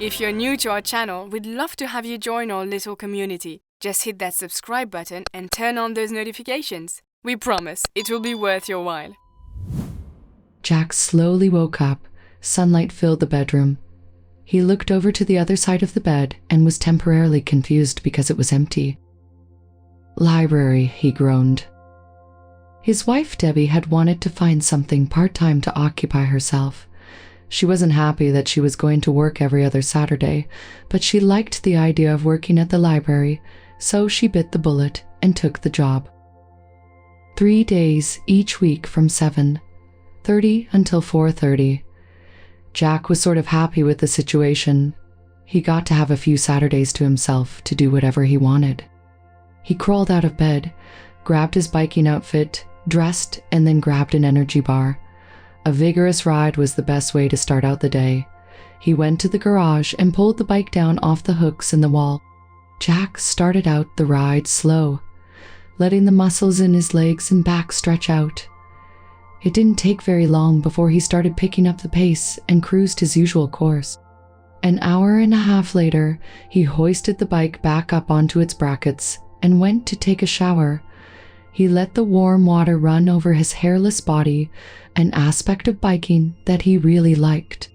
If you're new to our channel, we'd love to have you join our little community. Just hit that subscribe button and turn on those notifications. We promise it will be worth your while. Jack slowly woke up. Sunlight filled the bedroom. He looked over to the other side of the bed and was temporarily confused because it was empty. "Library," he groaned. His wife Debbie had wanted to find something part-time to occupy herself. She wasn't happy that she was going to work every other Saturday, but she liked the idea of working at the library, so she bit the bullet and took the job. 3 days each week from 7:30 until 4:30. Jack was sort of happy with the situation. He got to have a few Saturdays to himself to do whatever he wanted. He crawled out of bed, grabbed his biking outfit, dressed, and then grabbed an energy bar. A vigorous ride was the best way to start out the day. He went to the garage and pulled the bike down off the hooks in the wall. Jack started out the ride slow, letting the muscles in his legs and back stretch out. It didn't take very long before he started picking up the pace and cruised his usual course. An hour and a half later, he hoisted the bike back up onto its brackets and went to take a shower. He let the warm water run over his hairless body, an aspect of biking that he really liked.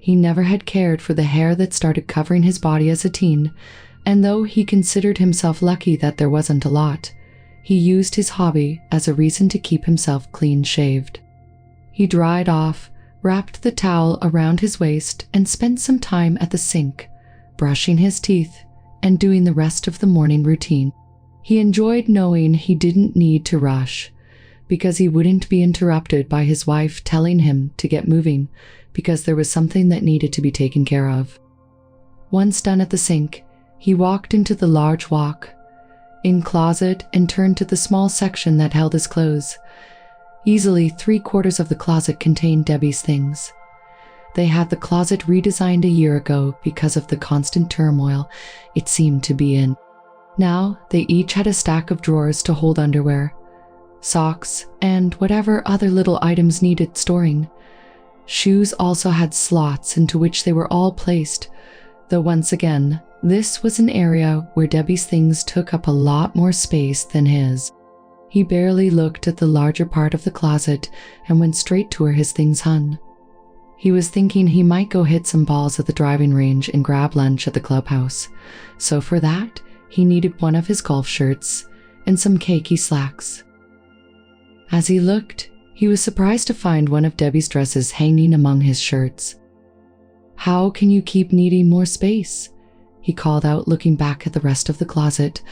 He never had cared for the hair that started covering his body as a teen, and though he considered himself lucky that there wasn't a lot, he used his hobby as a reason to keep himself clean-shaved. He dried off, wrapped the towel around his waist, and spent some time at the sink, brushing his teeth and doing the rest of the morning routine. He enjoyed knowing he didn't need to rush, because he wouldn't be interrupted by his wife telling him to get moving because there was something that needed to be taken care of. Once done at the sink, he walked into the large walk-in closet and turned to the small section that held his clothes. Easily 3/4 of the closet contained Debbie's things. They had the closet redesigned a year ago because of the constant turmoil it seemed to be in. Now they each had a stack of drawers to hold underwear, socks, and whatever other little items needed storing. Shoes also had slots into which they were all placed, though once again, this was an area where Debbie's things took up a lot more space than his. He barely looked at the larger part of the closet and went straight to where his things hung. He was thinking he might go hit some balls at the driving range and grab lunch at the clubhouse, so for that, he needed one of his golf shirts and some khaki slacks. As he looked, he was surprised to find one of Debbie's dresses hanging among his shirts. "How can you keep needing more space?" he called out, looking back at the rest of the closet.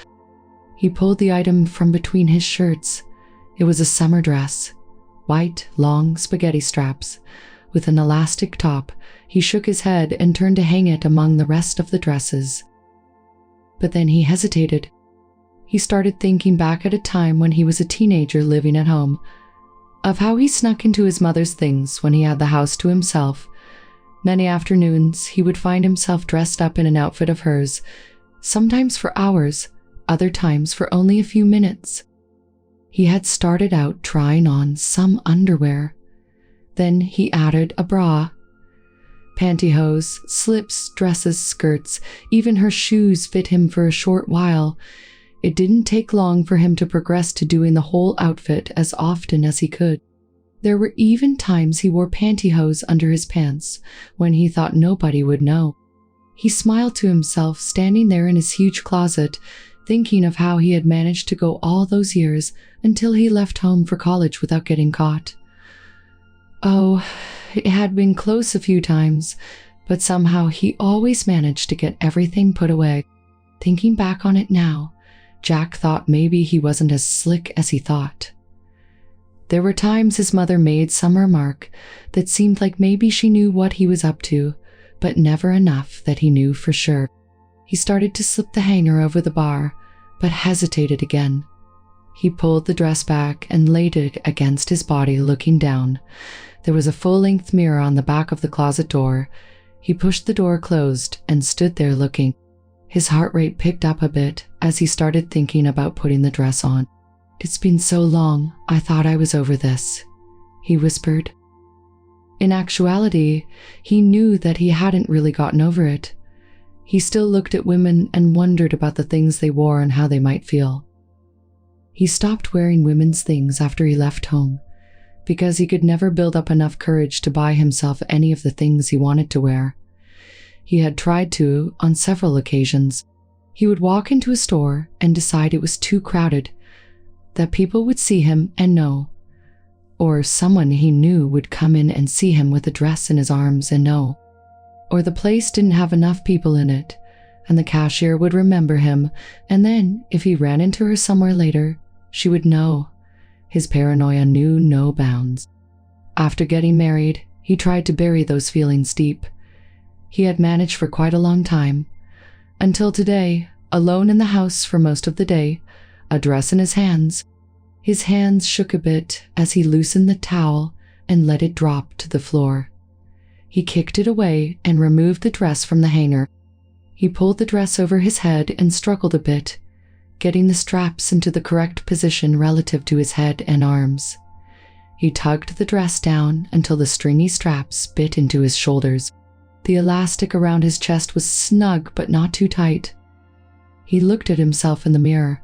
He pulled the item from between his shirts. It was a summer dress, white, long spaghetti straps, with an elastic top. He shook his head and turned to hang it among the rest of the dresses. But then he hesitated. He started thinking back at a time when he was a teenager living at home, of how he snuck into his mother's things when he had the house to himself. Many afternoons, he would find himself dressed up in an outfit of hers, sometimes for hours, other times for only a few minutes. He had started out trying on some underwear. Then he added a bra. Pantyhose, slips, dresses, skirts, even her shoes fit him for a short while. It didn't take long for him to progress to doing the whole outfit as often as he could. There were even times he wore pantyhose under his pants when he thought nobody would know. He smiled to himself standing there in his huge closet, thinking of how he had managed to go all those years until he left home for college without getting caught. Oh, it had been close a few times, but somehow he always managed to get everything put away. Thinking back on it now, Jack thought maybe he wasn't as slick as he thought. There were times his mother made some remark that seemed like maybe she knew what he was up to, but never enough that he knew for sure. He started to slip the hanger over the bar, but hesitated again. He pulled the dress back and laid it against his body, looking down. There was a full-length mirror on the back of the closet door. He pushed the door closed and stood there looking. His heart rate picked up a bit as he started thinking about putting the dress on. "It's been so long, I thought I was over this," he whispered. In actuality, he knew that he hadn't really gotten over it. He still looked at women and wondered about the things they wore and how they might feel. He stopped wearing women's things after he left home, because he could never build up enough courage to buy himself any of the things he wanted to wear. He had tried to on several occasions. He would walk into a store and decide it was too crowded, that people would see him and know, or someone he knew would come in and see him with a dress in his arms and know, or the place didn't have enough people in it, and the cashier would remember him, and then if he ran into her somewhere later, she would know. His paranoia knew no bounds. After getting married, he tried to bury those feelings deep. He had managed for quite a long time, until today, alone in the house for most of the day, a dress in his hands. His hands shook a bit as he loosened the towel and let it drop to the floor. He kicked it away and removed the dress from the hanger. He pulled the dress over his head and struggled a bit, getting the straps into the correct position relative to his head and arms. He tugged the dress down until the stringy straps bit into his shoulders. The elastic around his chest was snug but not too tight. He looked at himself in the mirror.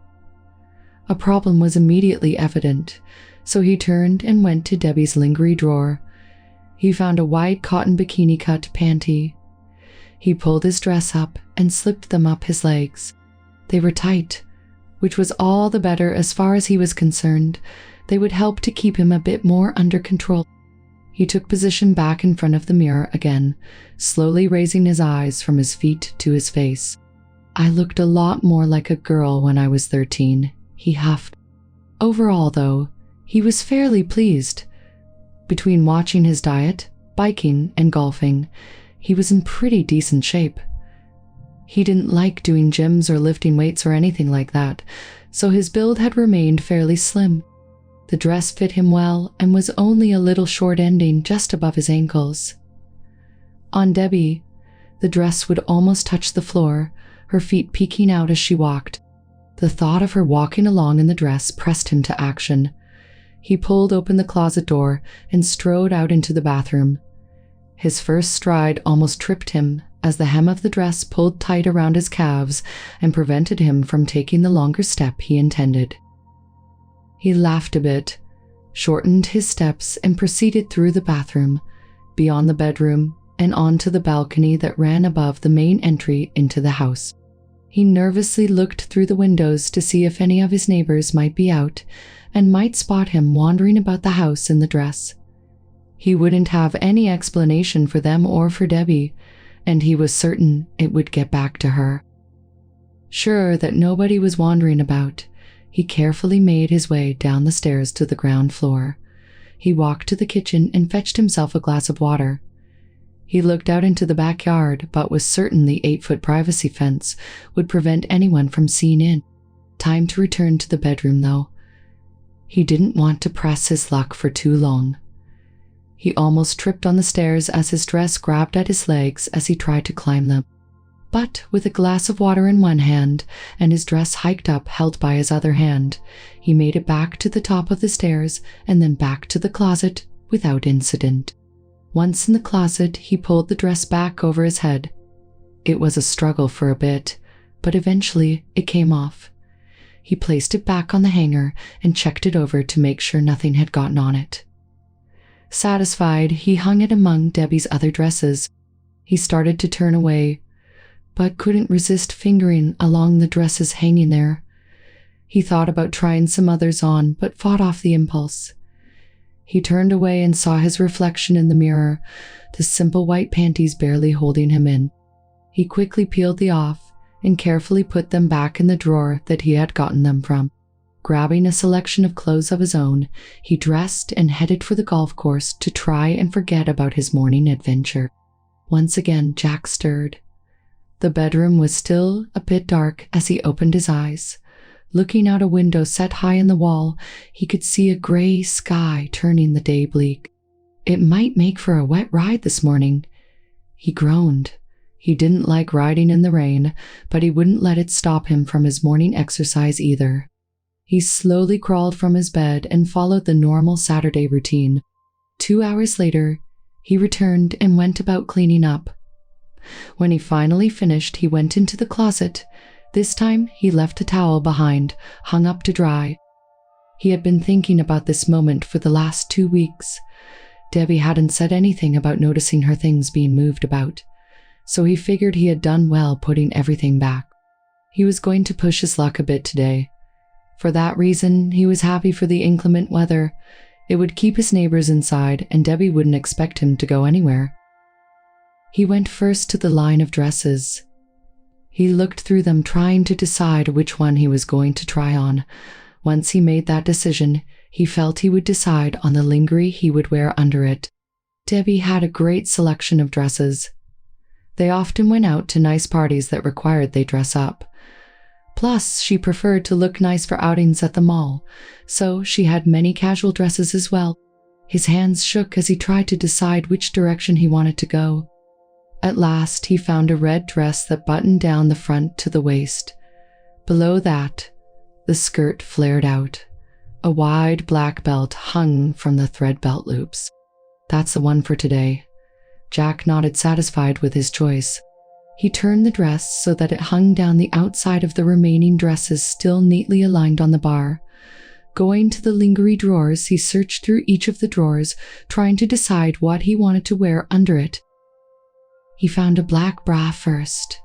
A problem was immediately evident, so he turned and went to Debbie's lingerie drawer. He found a wide cotton bikini cut panty. He pulled his dress up and slipped them up his legs. They were tight, which was all the better as far as he was concerned. They would help to keep him a bit more under control. He took position back in front of the mirror again, slowly raising his eyes from his feet to his face. "I looked a lot more like a girl when I was 13, he huffed. Overall, though, he was fairly pleased. Between watching his diet, biking, and golfing, he was in pretty decent shape. He didn't like doing gyms or lifting weights or anything like that, so his build had remained fairly slim. The dress fit him well and was only a little short ending just above his ankles. On Debbie, the dress would almost touch the floor, her feet peeking out as she walked. The thought of her walking along in the dress pressed him to action. He pulled open the closet door and strode out into the bathroom. His first stride almost tripped him as the hem of the dress pulled tight around his calves and prevented him from taking the longer step he intended. He laughed a bit, shortened his steps, and proceeded through the bathroom, beyond the bedroom, and onto the balcony that ran above the main entry into the house. He nervously looked through the windows to see if any of his neighbors might be out and might spot him wandering about the house in the dress. He wouldn't have any explanation for them or for Debbie, and he was certain it would get back to her. Sure that nobody was wandering about, he carefully made his way down the stairs to the ground floor. He walked to the kitchen and fetched himself a glass of water. He looked out into the backyard, but was certain the 8-foot privacy fence would prevent anyone from seeing in. Time to return to the bedroom, though. He didn't want to press his luck for too long. He almost tripped on the stairs as his dress grabbed at his legs as he tried to climb them. But with a glass of water in one hand and his dress hiked up held by his other hand, he made it back to the top of the stairs and then back to the closet without incident. Once in the closet, he pulled the dress back over his head. It was a struggle for a bit, but eventually it came off. He placed it back on the hanger and checked it over to make sure nothing had gotten on it. Satisfied, he hung it among Debbie's other dresses. He started to turn away, but couldn't resist fingering along the dresses hanging there. He thought about trying some others on, but fought off the impulse. He turned away and saw his reflection in the mirror, the simple white panties barely holding him in. He quickly peeled them off and carefully put them back in the drawer that he had gotten them from. Grabbing a selection of clothes of his own, he dressed and headed for the golf course to try and forget about his morning adventure. Once again, Jack stirred. The bedroom was still a bit dark as he opened his eyes. Looking out a window set high in the wall, he could see a gray sky turning the day bleak. It might make for a wet ride this morning. He groaned. He didn't like riding in the rain, but he wouldn't let it stop him from his morning exercise either. He slowly crawled from his bed and followed the normal Saturday routine. 2 hours later, He returned and went about cleaning up. When he finally finished, he went into the closet. This time, he left a towel behind, hung up to dry. He had been thinking about this moment for the last 2 weeks. Debbie hadn't said anything about noticing her things being moved about, so he figured he had done well putting everything back. He was going to push his luck a bit today. For that reason, he was happy for the inclement weather. It would keep his neighbors inside, and Debbie wouldn't expect him to go anywhere. He went first to the line of dresses. He looked through them, trying to decide which one he was going to try on. Once he made that decision, he felt he would decide on the lingerie he would wear under it. Debbie had a great selection of dresses. They often went out to nice parties that required they dress up. Plus, she preferred to look nice for outings at the mall, so she had many casual dresses as well. His hands shook as he tried to decide which direction he wanted to go. At last, he found a red dress that buttoned down the front to the waist. Below that, the skirt flared out. A wide black belt hung from the thread belt loops. That's the one for today. Jack nodded, satisfied with his choice. He turned the dress so that it hung down the outside of the remaining dresses, still neatly aligned on the bar. Going to the lingerie drawers, he searched through each of the drawers, trying to decide what he wanted to wear under it. He found a black bra first.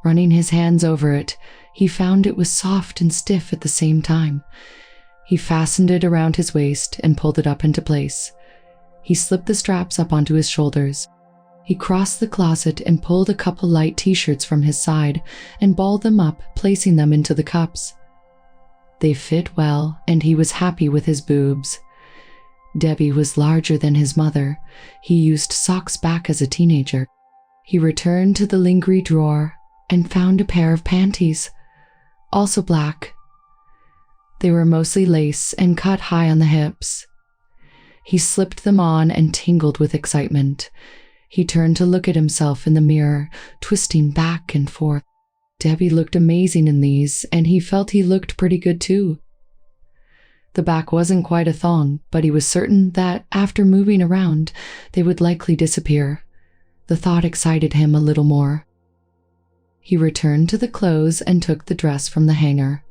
Running his hands over it, he found it was soft and stiff at the same time. He fastened it around his waist and pulled it up into place. He slipped the straps up onto his shoulders. He crossed the closet and pulled a couple light t-shirts from his side and balled them up, placing them into the cups. They fit well, and he was happy with his boobs. Debbie was larger than his mother. He used socks back as a teenager. He returned to the lingerie drawer and found a pair of panties, also black. They were mostly lace and cut high on the hips. He slipped them on and tingled with excitement. He turned to look at himself in the mirror, twisting back and forth. Debbie looked amazing in these, and he felt he looked pretty good too. The back wasn't quite a thong, but he was certain that after moving around, they would likely disappear. The thought excited him a little more. He returned to the clothes and took the dress from the hanger.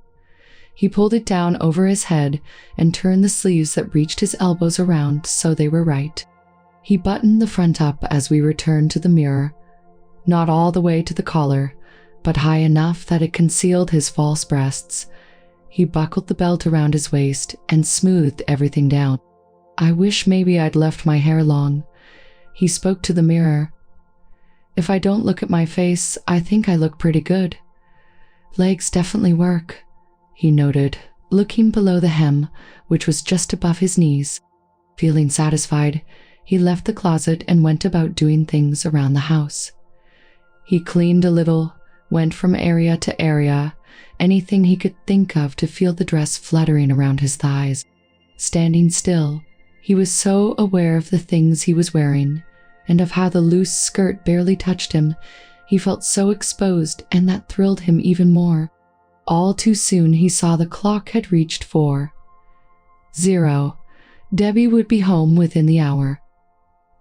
He pulled it down over his head and turned the sleeves that reached his elbows around so they were right. He buttoned the front up as we returned to the mirror, not all the way to the collar, but high enough that it concealed his false breasts. He buckled the belt around his waist and smoothed everything down. I wish maybe I'd left my hair long. He spoke to the mirror. If I don't look at my face, I think I look pretty good. Legs definitely work, he noted, looking below the hem, which was just above his knees. Feeling satisfied, he left the closet and went about doing things around the house. He cleaned a little, went from area to area, anything he could think of to feel the dress fluttering around his thighs. Standing still, he was so aware of the things he was wearing, and of how the loose skirt barely touched him. He felt so exposed, and that thrilled him even more. All too soon he saw the clock had reached 4:00. Debbie would be home within the hour.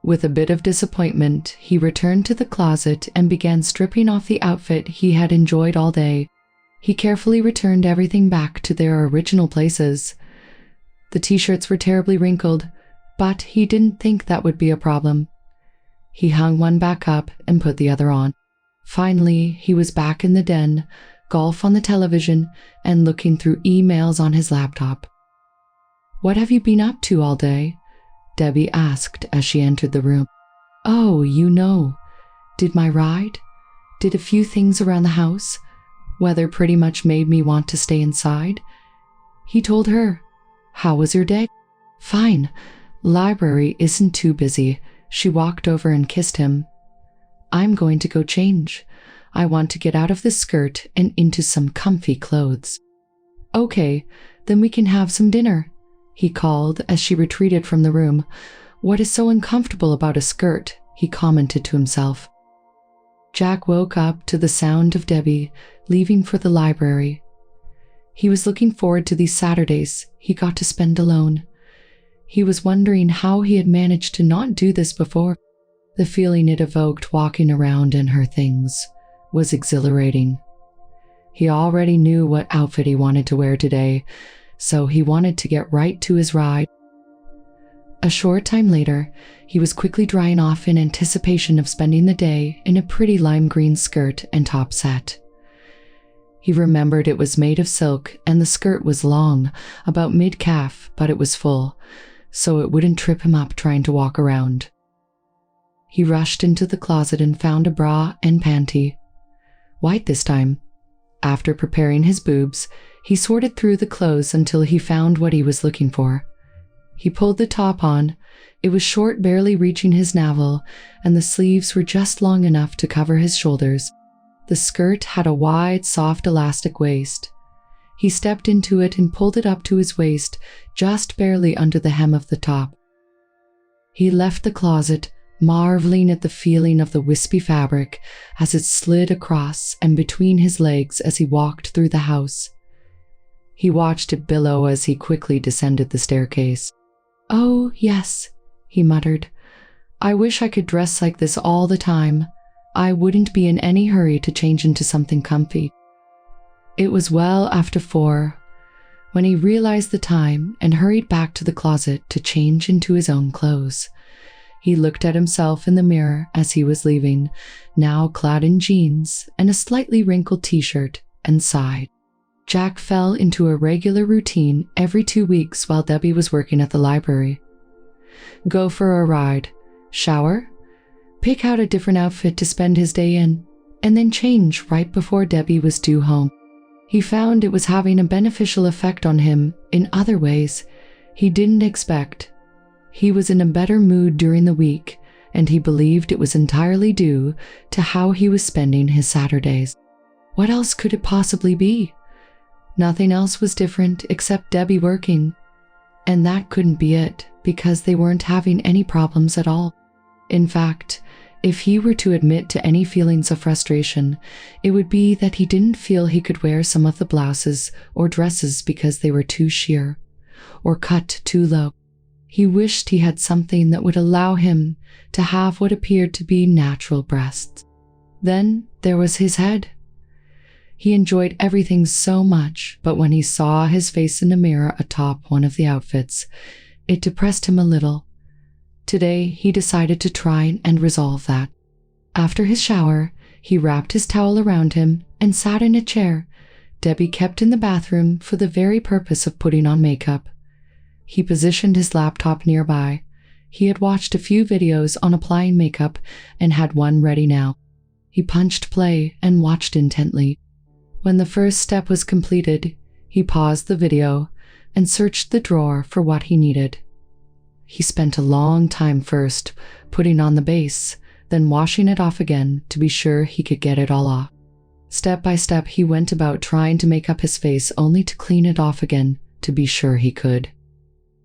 With a bit of disappointment, he returned to the closet and began stripping off the outfit he had enjoyed all day. He carefully returned everything back to their original places. The t-shirts were terribly wrinkled, but he didn't think that would be a problem. He hung one back up and put the other on. Finally, he was back in the den, golf on the television, and looking through emails on his laptop. "What have you been up to all day?" Debbie asked as she entered the room. "Oh, you know. Did my ride? Did a few things around the house. Weather pretty much made me want to stay inside." He told her. "How was your day?" "Fine. Library isn't too busy." She walked over and kissed him. "I'm going to go change. I want to get out of this skirt and into some comfy clothes." "Okay, then we can have some dinner," he called as she retreated from the room. "What is so uncomfortable about a skirt?" he commented to himself. Jack woke up to the sound of Debbie leaving for the library. He was looking forward to these Saturdays he got to spend alone. He was wondering how he had managed to not do this before. The feeling it evoked walking around in her things was exhilarating. He already knew what outfit he wanted to wear today, so he wanted to get right to his ride. A short time later, he was quickly drying off in anticipation of spending the day in a pretty lime green skirt and top set. He remembered it was made of silk and the skirt was long, about mid-calf, but it was full, so it wouldn't trip him up trying to walk around. He rushed into the closet and found a bra and panty. White this time. After preparing his boobs, he sorted through the clothes until he found what he was looking for. He pulled the top on. It was short, barely reaching his navel, and the sleeves were just long enough to cover his shoulders. The skirt had a wide, soft, elastic waist. He stepped into it and pulled it up to his waist, just barely under the hem of the top. He left the closet, marveling at the feeling of the wispy fabric as it slid across and between his legs as he walked through the house. He watched it billow as he quickly descended the staircase. "Oh, yes," he muttered. "I wish I could dress like this all the time. I wouldn't be in any hurry to change into something comfy." It was well after 4 when he realized the time and hurried back to the closet to change into his own clothes. He looked at himself in the mirror as he was leaving, now clad in jeans and a slightly wrinkled t-shirt, and sighed. Jack fell into a regular routine every 2 weeks while Debbie was working at the library. Go for a ride, shower, pick out a different outfit to spend his day in, and then change right before Debbie was due home. He found it was having a beneficial effect on him in other ways he didn't expect. He was in a better mood during the week, and he believed it was entirely due to how he was spending his Saturdays. What else could it possibly be? Nothing else was different except Debbie working. And that couldn't be it, because they weren't having any problems at all. In fact, if he were to admit to any feelings of frustration, it would be that he didn't feel he could wear some of the blouses or dresses because they were too sheer or cut too low. He wished he had something that would allow him to have what appeared to be natural breasts. Then there was his head. He enjoyed everything so much, but when he saw his face in the mirror atop one of the outfits, it depressed him a little. Today, he decided to try and resolve that. After his shower, he wrapped his towel around him and sat in a chair Debbie kept in the bathroom for the very purpose of putting on makeup. He positioned his laptop nearby. He had watched a few videos on applying makeup and had one ready now. He punched play and watched intently. When the first step was completed, he paused the video and searched the drawer for what he needed. He spent a long time first putting on the base, then washing it off again to be sure he could get it all off. Step by step, he went about trying to make up his face only to clean it off again to be sure he could.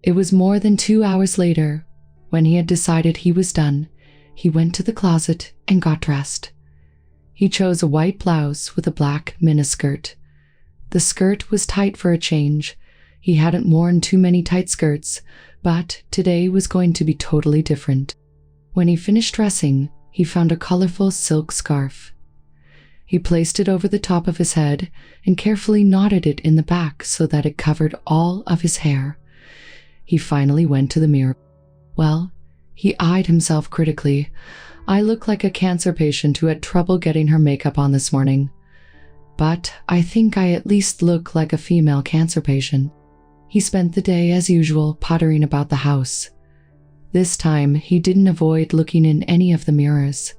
It was more than 2 hours later. When he had decided he was done, he went to the closet and got dressed. He chose a white blouse with a black miniskirt. The skirt was tight for a change. He hadn't worn too many tight skirts, but today was going to be totally different. When he finished dressing, he found a colorful silk scarf. He placed it over the top of his head and carefully knotted it in the back so that it covered all of his hair. He finally went to the mirror. Well, he eyed himself critically. I look like a cancer patient who had trouble getting her makeup on this morning. But I think I at least look like a female cancer patient. He spent the day as usual pottering about the house. This time, he didn't avoid looking in any of the mirrors.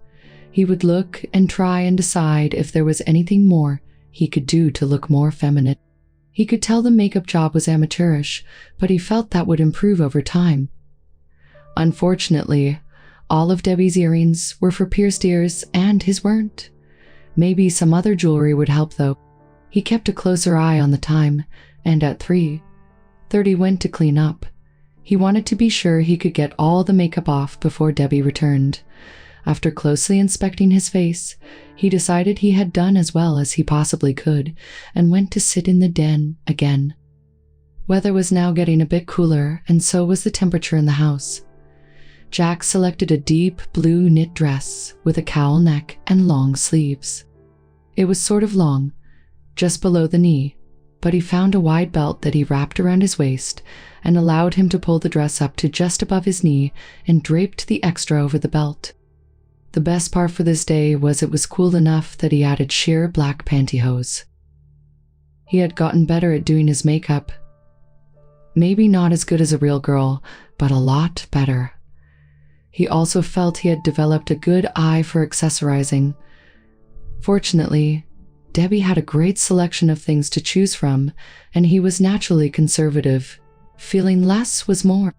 He would look and try and decide if there was anything more he could do to look more feminine. He could tell the makeup job was amateurish, but he felt that would improve over time. Unfortunately, all of Debbie's earrings were for pierced ears and his weren't. Maybe some other jewelry would help though. He kept a closer eye on the time, and at 3:30 went to clean up. He wanted to be sure he could get all the makeup off before Debbie returned. After closely inspecting his face, he decided he had done as well as he possibly could and went to sit in the den again. Weather was now getting a bit cooler, and so was the temperature in the house. Jack selected a deep blue knit dress with a cowl neck and long sleeves. It was sort of long, just below the knee, but he found a wide belt that he wrapped around his waist and allowed him to pull the dress up to just above his knee and draped the extra over the belt. The best part for this day was it was cool enough that he added sheer black pantyhose. He had gotten better at doing his makeup. Maybe not as good as a real girl, but a lot better. He also felt he had developed a good eye for accessorizing. Fortunately, Debbie had a great selection of things to choose from, and he was naturally conservative. Feeling less was more.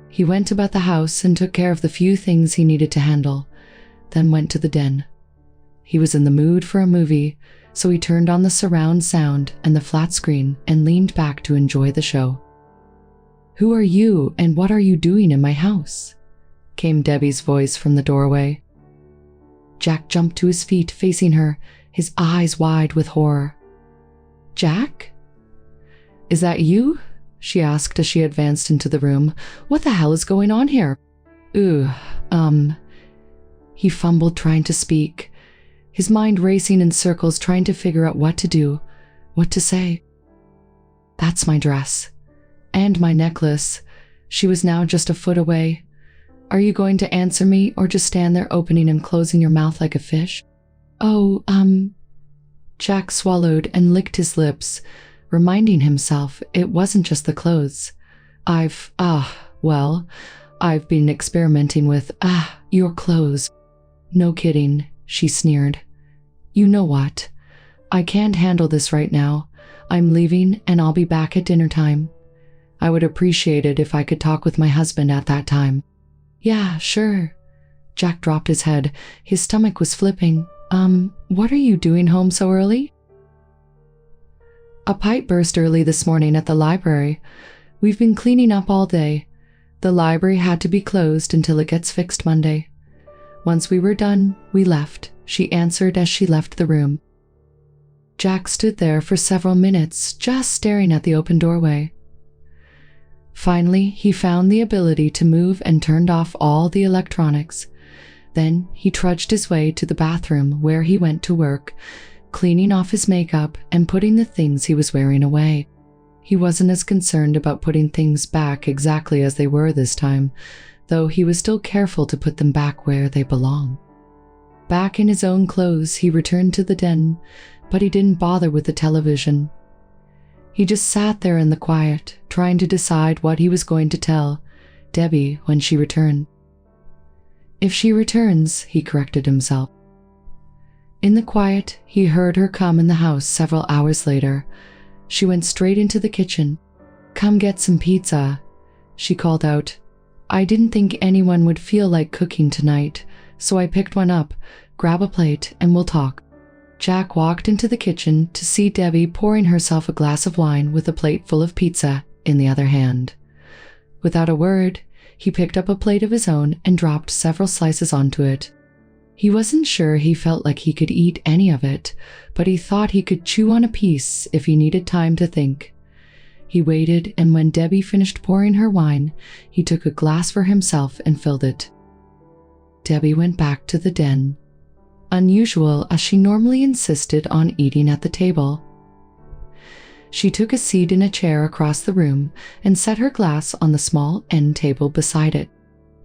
He went about the house and took care of the few things he needed to handle, then went to the den. He was in the mood for a movie, so he turned on the surround sound and the flat screen and leaned back to enjoy the show. "Who are you and what are you doing in my house?" came Debbie's voice from the doorway. Jack jumped to his feet, facing her, his eyes wide with horror. "Jack? Is that you?" she asked as she advanced into the room. "What the hell is going on here?" He fumbled, trying to speak, his mind racing in circles, trying to figure out what to do, what to say. "That's my dress. And my necklace." She was now just a foot away. "Are you going to answer me or just stand there opening and closing your mouth like a fish?" Jack swallowed and licked his lips, reminding himself it wasn't just the clothes. I've been experimenting with, your clothes." "No kidding," she sneered. "You know what? I can't handle this right now. I'm leaving and I'll be back at dinner time. I would appreciate it if I could talk with my husband at that time." "Yeah, sure." Jack dropped his head. His stomach was flipping. What are you doing home so early?" "A pipe burst early this morning at the library. We've been cleaning up all day. The library had to be closed until it gets fixed Monday. Once we were done, we left," she answered as she left the room. Jack stood there for several minutes, just staring at the open doorway. Finally, he found the ability to move and turned off all the electronics. Then he trudged his way to the bathroom where he went to work, cleaning off his makeup and putting the things he was wearing away. He wasn't as concerned about putting things back exactly as they were this time, though he was still careful to put them back where they belong. Back in his own clothes, he returned to the den, but he didn't bother with the television. He just sat there in the quiet, trying to decide what he was going to tell Debbie when she returned. If she returns, he corrected himself. In the quiet, he heard her come in the house several hours later. She went straight into the kitchen. "Come get some pizza," she called out. "I didn't think anyone would feel like cooking tonight, so I picked one up. Grab a plate and we'll talk." Jack walked into the kitchen to see Debbie pouring herself a glass of wine with a plate full of pizza in the other hand. Without a word, he picked up a plate of his own and dropped several slices onto it. He wasn't sure he felt like he could eat any of it, but he thought he could chew on a piece if he needed time to think. He waited, and when Debbie finished pouring her wine, he took a glass for himself and filled it. Debbie went back to the den, unusual as she normally insisted on eating at the table. She took a seat in a chair across the room and set her glass on the small end table beside it.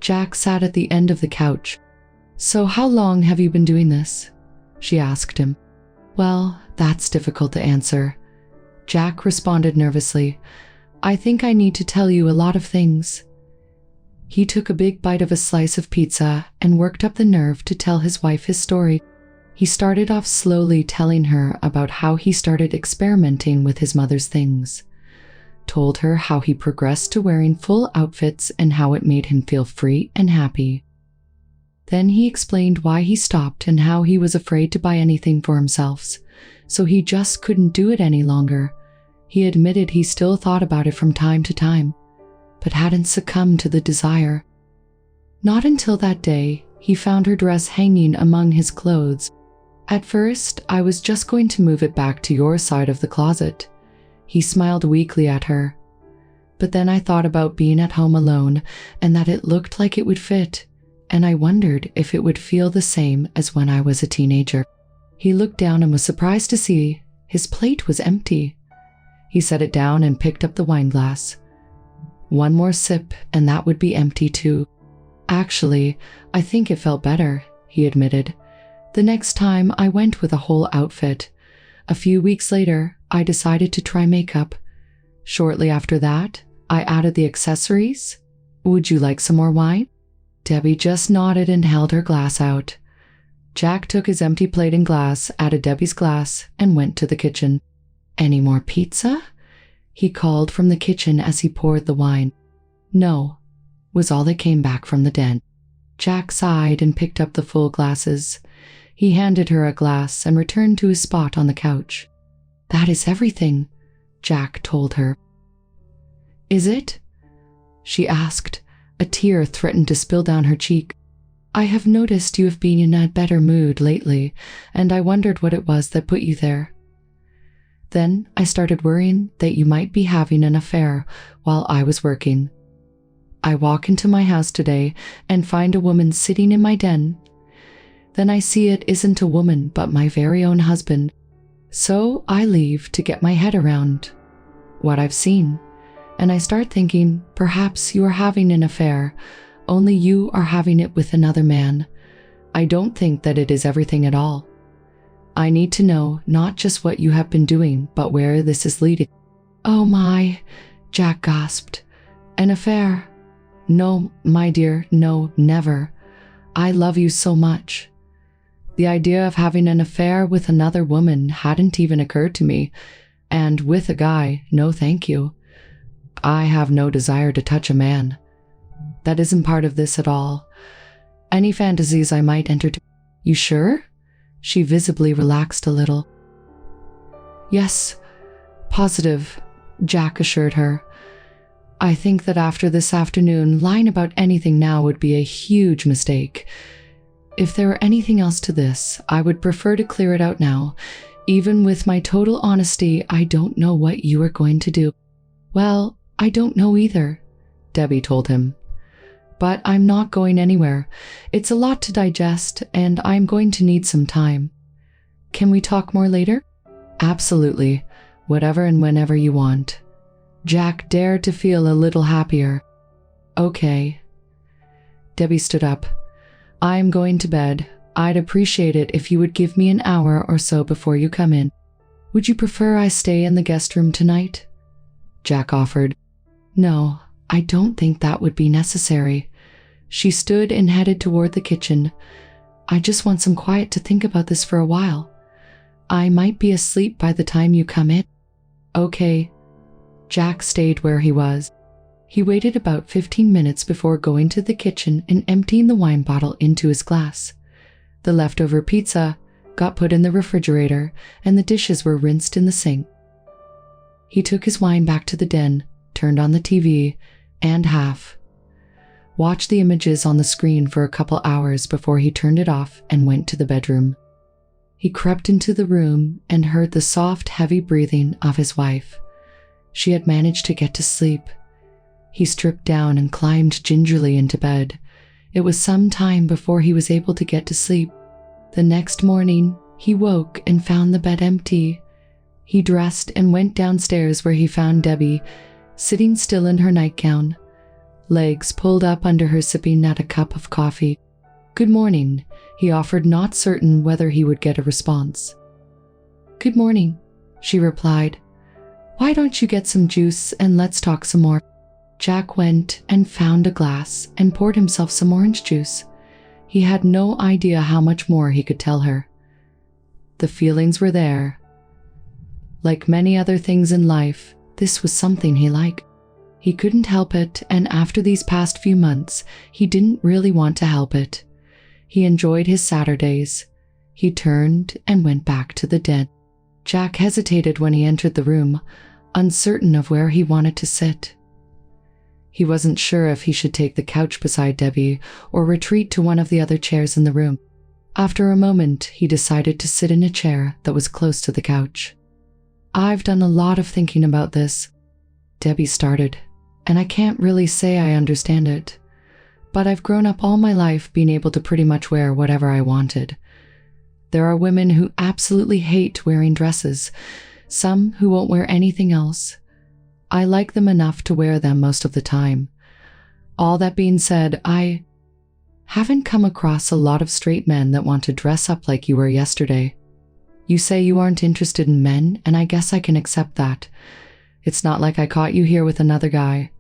Jack sat at the end of the couch. "So how long have you been doing this?" she asked him. "Well, that's difficult to answer." Jack responded nervously. "I think I need to tell you a lot of things." He took a big bite of a slice of pizza and worked up the nerve to tell his wife his story. He started off slowly, telling her about how he started experimenting with his mother's things, told her how he progressed to wearing full outfits and how it made him feel free and happy. Then he explained why he stopped and how he was afraid to buy anything for himself, so he just couldn't do it any longer. He admitted he still thought about it from time to time, but hadn't succumbed to the desire. Not until that day, he found her dress hanging among his clothes. "At first, I was just going to move it back to your side of the closet." He smiled weakly at her. But then I thought about being at home alone and that it looked like it would fit, and I wondered if it would feel the same as when I was a teenager. He looked down and was surprised to see his plate was empty. He set it down and picked up the wine glass. One more sip and that would be empty too. Actually, I think it felt better, he admitted. The next time I went with a whole outfit. A few weeks later, I decided to try makeup. Shortly after that, I added the accessories. Would you like some more wine? Debbie just nodded and held her glass out. Jack took his empty plate and glass, added Debbie's glass, and went to the kitchen. Any more pizza? He called from the kitchen as he poured the wine. No, was all that came back from the den. Jack sighed and picked up the full glasses. He handed her a glass and returned to his spot on the couch. That is everything, Jack told her. Is it? She asked. A tear threatened to spill down her cheek. I have noticed you have been in a better mood lately, and I wondered what it was that put you there. Then I started worrying that you might be having an affair while I was working. I walk into my house today and find a woman sitting in my den. Then I see it isn't a woman but my very own husband. So I leave to get my head around what I've seen. And I start thinking, perhaps you are having an affair, only you are having it with another man. I don't think that it is everything at all. I need to know not just what you have been doing, but where this is leading. Oh my, Jack gasped. An affair? No, my dear, no, never. I love you so much. The idea of having an affair with another woman hadn't even occurred to me, and with a guy, no thank you. I have no desire to touch a man. That isn't part of this at all. Any fantasies I might entertain. You sure? She visibly relaxed a little. Yes, positive, Jack assured her. I think that after this afternoon, lying about anything now would be a huge mistake. If there were anything else to this, I would prefer to clear it out now. Even with my total honesty, I don't know what you are going to do. Well, I don't know either, Debbie told him. But I'm not going anywhere. It's a lot to digest, and I'm going to need some time. Can we talk more later? Absolutely. Whatever and whenever you want. Jack dared to feel a little happier. Okay. Debbie stood up. I'm going to bed. I'd appreciate it if you would give me an hour or so before you come in. Would you prefer I stay in the guest room tonight? Jack offered. No, I don't think that would be necessary. She stood and headed toward the kitchen. I just want some quiet to think about this for a while. I might be asleep by the time you come in. Okay. Jack stayed where he was. He waited about 15 minutes before going to the kitchen and emptying the wine bottle into his glass. The leftover pizza got put in the refrigerator and the dishes were rinsed in the sink. He took his wine back to the den, turned on the TV, and watched the images on the screen for a couple hours before he turned it off and went to the bedroom. He crept into the room and heard the soft, heavy breathing of his wife. She had managed to get to sleep. He stripped down and climbed gingerly into bed. It was some time before he was able to get to sleep. The next morning, he woke and found the bed empty. He dressed and went downstairs where he found Debbie, sitting still in her nightgown, legs pulled up under her, sipping at a cup of coffee. Good morning, he offered, not certain whether he would get a response. Good morning, she replied. Why don't you get some juice and let's talk some more? Jack went and found a glass and poured himself some orange juice. He had no idea how much more he could tell her. The feelings were there. Like many other things in life, this was something he liked. He couldn't help it, and after these past few months, he didn't really want to help it. He enjoyed his Saturdays. He turned and went back to the den. Jack hesitated when he entered the room, uncertain of where he wanted to sit. He wasn't sure if he should take the couch beside Debbie or retreat to one of the other chairs in the room. After a moment, he decided to sit in a chair that was close to the couch. I've done a lot of thinking about this, Debbie started. and I can't really say I understand it. But I've grown up all my life being able to pretty much wear whatever I wanted. There are women who absolutely hate wearing dresses, some who won't wear anything else. I like them enough to wear them most of the time. All that being said, I haven't come across a lot of straight men that want to dress up like you were yesterday. You say you aren't interested in men, and I guess I can accept that. It's not like I caught you here with another guy,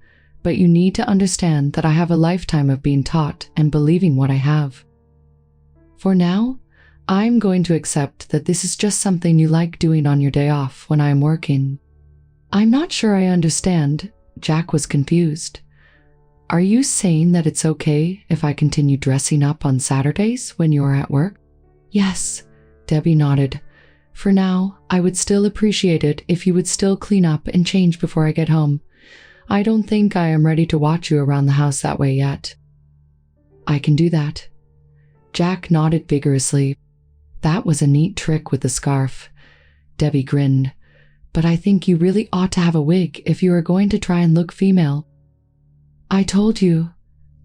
but you need to understand that I have a lifetime of being taught and believing what I have. For now, I'm going to accept that this is just something you like doing on your day off when I am working. I'm not sure I understand. Jack was confused. Are you saying that it's okay if I continue dressing up on Saturdays when you are at work? Yes, Debbie nodded. For now, I would still appreciate it if you would still clean up and change before I get home. I don't think I am ready to watch you around the house that way yet. I can do that. Jack nodded vigorously. That was a neat trick with the scarf. Debbie grinned. But I think you really ought to have a wig if you are going to try and look female. I told you,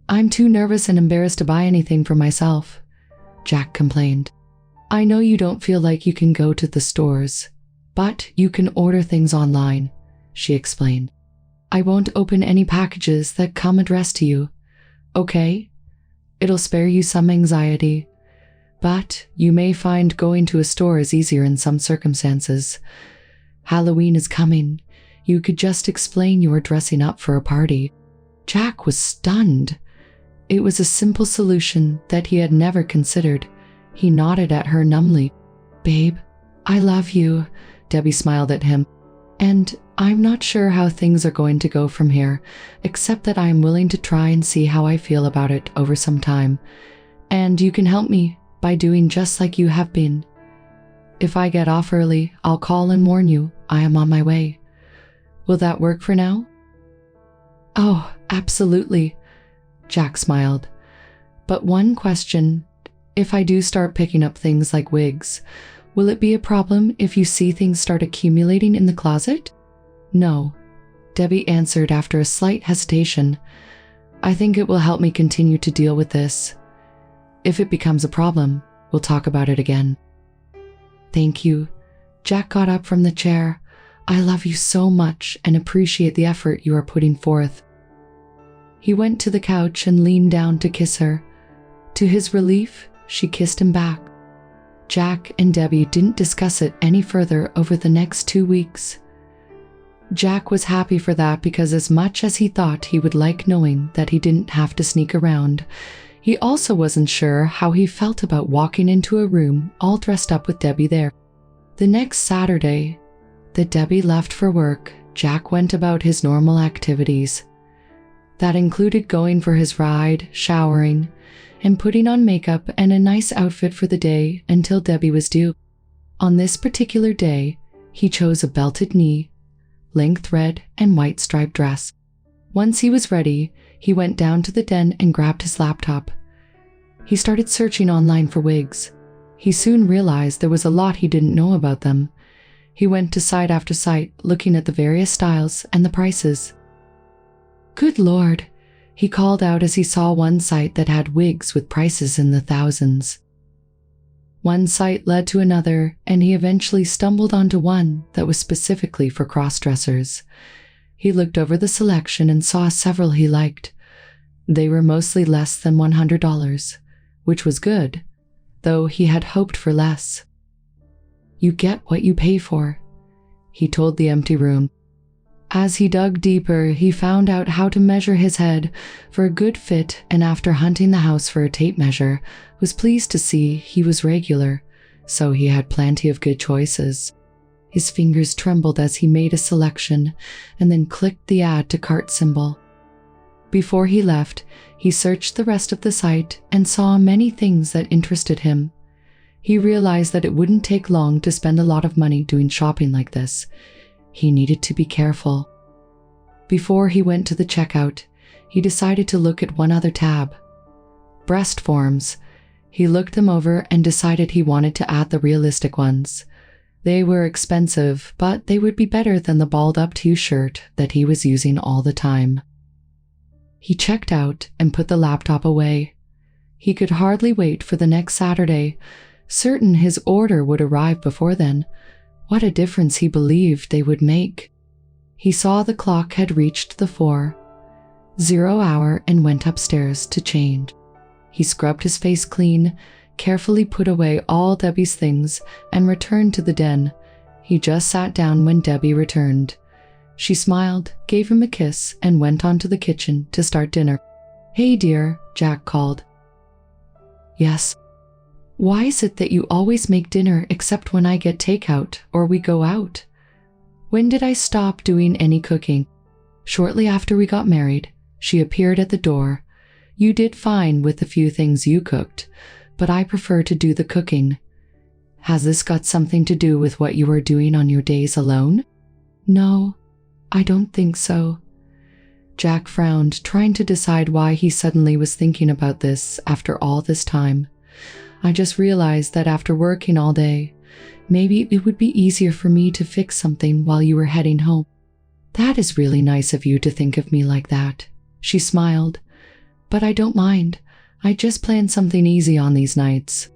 I'm too nervous and embarrassed to buy anything for myself, Jack complained. I know you don't feel like you can go to the stores, but you can order things online, she explained. I won't open any packages that come addressed to you, okay? It'll spare you some anxiety, but you may find going to a store is easier in some circumstances. Halloween is coming. You could just explain you are dressing up for a party. Jack was stunned. It was a simple solution that he had never considered. He nodded at her numbly. Babe, I love you, Debbie smiled at him. And I'm not sure how things are going to go from here, except that I am willing to try and see how I feel about it over some time. And you can help me by doing just like you have been. If I get off early, I'll call and warn you I am on my way. Will that work for now? Oh, absolutely, Jack smiled. But one question, if I do start picking up things like wigs, will it be a problem if you see things start accumulating in the closet? No, Debbie answered after a slight hesitation. I think it will help me continue to deal with this. If it becomes a problem, we'll talk about it again. Thank you. Jack got up from the chair. I love you so much and appreciate the effort you are putting forth. He went to the couch and leaned down to kiss her. To his relief, she kissed him back. Jack and Debbie didn't discuss it any further over the next 2 weeks. Jack was happy for that because as much as he thought he would like knowing that he didn't have to sneak around, he also wasn't sure how he felt about walking into a room all dressed up with Debbie there. The next Saturday that Debbie left for work, Jack went about his normal activities. That included going for his ride, showering, and putting on makeup and a nice outfit for the day until Debbie was due. On this particular day, he chose a belted knee, length red and white striped dress. Once he was ready, he went down to the den and grabbed his laptop. He started searching online for wigs. He soon realized there was a lot he didn't know about them. He went to site after site, looking at the various styles and the prices. Good Lord, he called out as he saw one site that had wigs with prices in the thousands. One site led to another, and he eventually stumbled onto one that was specifically for crossdressers. He looked over the selection and saw several he liked. They were mostly less than $100, which was good, though he had hoped for less. You get what you pay for, he told the empty room. As he dug deeper, he found out how to measure his head for a good fit, and after hunting the house for a tape measure, was pleased to see he was regular, so he had plenty of good choices. His fingers trembled as he made a selection and then clicked the add to cart symbol. Before he left, he searched the rest of the site and saw many things that interested him. He realized that it wouldn't take long to spend a lot of money doing shopping like this. He needed to be careful. Before he went to the checkout, he decided to look at one other tab. Breast forms. He looked them over and decided he wanted to add the realistic ones. They were expensive, but they would be better than the balled-up t-shirt that he was using all the time. He checked out and put the laptop away. He could hardly wait for the next Saturday, certain his order would arrive before then. What a difference he believed they would make. He saw the clock had reached the 4:00 hour and went upstairs to change. He scrubbed his face clean, carefully put away all Debbie's things, and returned to the den. He just sat down when Debbie returned. She smiled, gave him a kiss, and went on to the kitchen to start dinner. "Hey dear," Jack called. "Yes." "Why is it that you always make dinner except when I get takeout or we go out?" "When did I stop doing any cooking?" "Shortly after we got married." She appeared at the door. "You did fine with the few things you cooked, but I prefer to do the cooking." "Has this got something to do with what you are doing on your days alone?" "No, I don't think so." Jack frowned, trying to decide why he suddenly was thinking about this after all this time. "I just realized that after working all day, maybe it would be easier for me to fix something while you were heading home." "That is really nice of you to think of me like that." She smiled. "But I don't mind. I just plan something easy on these nights."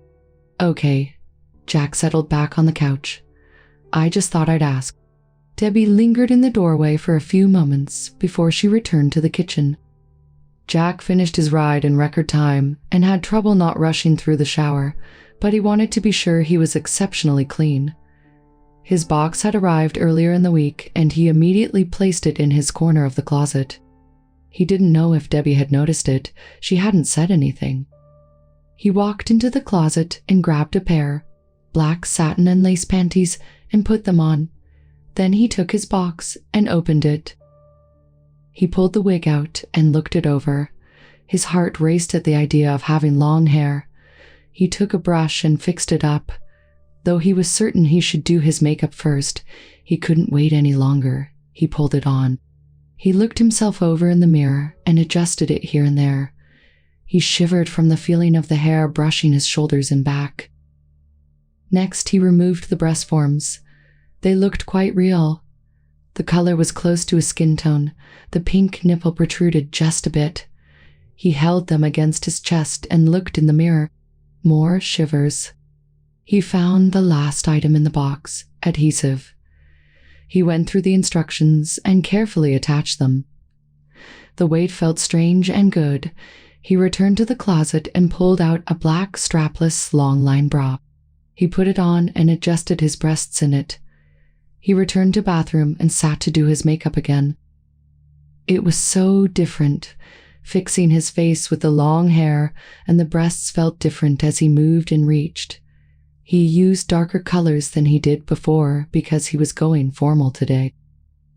"Okay." Jack settled back on the couch. "I just thought I'd ask." Debbie lingered in the doorway for a few moments before she returned to the kitchen. Jack finished his ride in record time and had trouble not rushing through the shower, but he wanted to be sure he was exceptionally clean. His box had arrived earlier in the week and he immediately placed it in his corner of the closet. He didn't know if Debbie had noticed it. She hadn't said anything. He walked into the closet and grabbed a pair, black satin and lace panties, and put them on. Then he took his box and opened it. He pulled the wig out and looked it over. His heart raced at the idea of having long hair. He took a brush and fixed it up. Though he was certain he should do his makeup first, he couldn't wait any longer. He pulled it on. He looked himself over in the mirror and adjusted it here and there. He shivered from the feeling of the hair brushing his shoulders and back. Next, he removed the breast forms. They looked quite real. The color was close to his skin tone. The pink nipple protruded just a bit. He held them against his chest and looked in the mirror. More shivers. He found the last item in the box, adhesive. He went through the instructions and carefully attached them. The weight felt strange and good. He returned to the closet and pulled out a black strapless long-line bra. He put it on and adjusted his breasts in it. He returned to bathroom and sat to do his makeup again. It was so different, fixing his face with the long hair, and the breasts felt different as he moved and reached. He used darker colors than he did before because he was going formal today.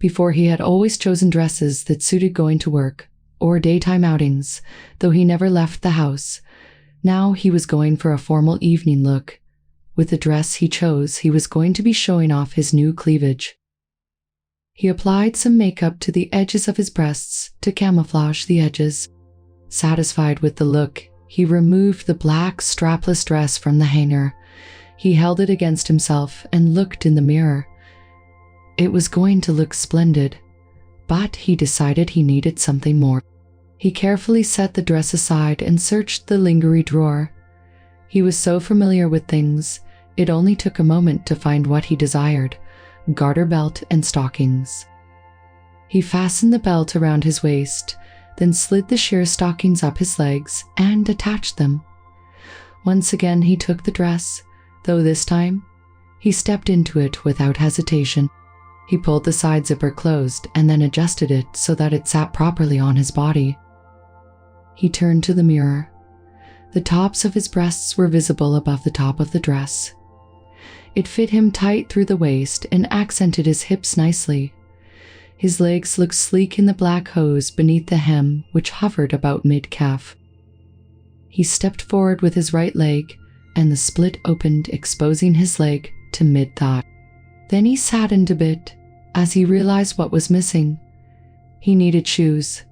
Before, he had always chosen dresses that suited going to work or daytime outings, though he never left the house. Now he was going for a formal evening look. With the dress he chose, he was going to be showing off his new cleavage. He applied some makeup to the edges of his breasts to camouflage the edges. Satisfied with the look, he removed the black strapless dress from the hanger. He held it against himself and looked in the mirror. It was going to look splendid, but he decided he needed something more. He carefully set the dress aside and searched the lingerie drawer. He was so familiar with things, it only took a moment to find what he desired: garter belt and stockings. He fastened the belt around his waist, then slid the sheer stockings up his legs and attached them. Once again he took the dress, though this time he stepped into it without hesitation. He pulled the side zipper closed and then adjusted it so that it sat properly on his body. He turned to the mirror. The tops of his breasts were visible above the top of the dress. It fit him tight through the waist and accented his hips nicely. His legs looked sleek in the black hose beneath the hem, which hovered about mid-calf. He stepped forward with his right leg, and the split opened, exposing his leg to mid-thigh. Then he saddened a bit as he realized what was missing. He needed shoes.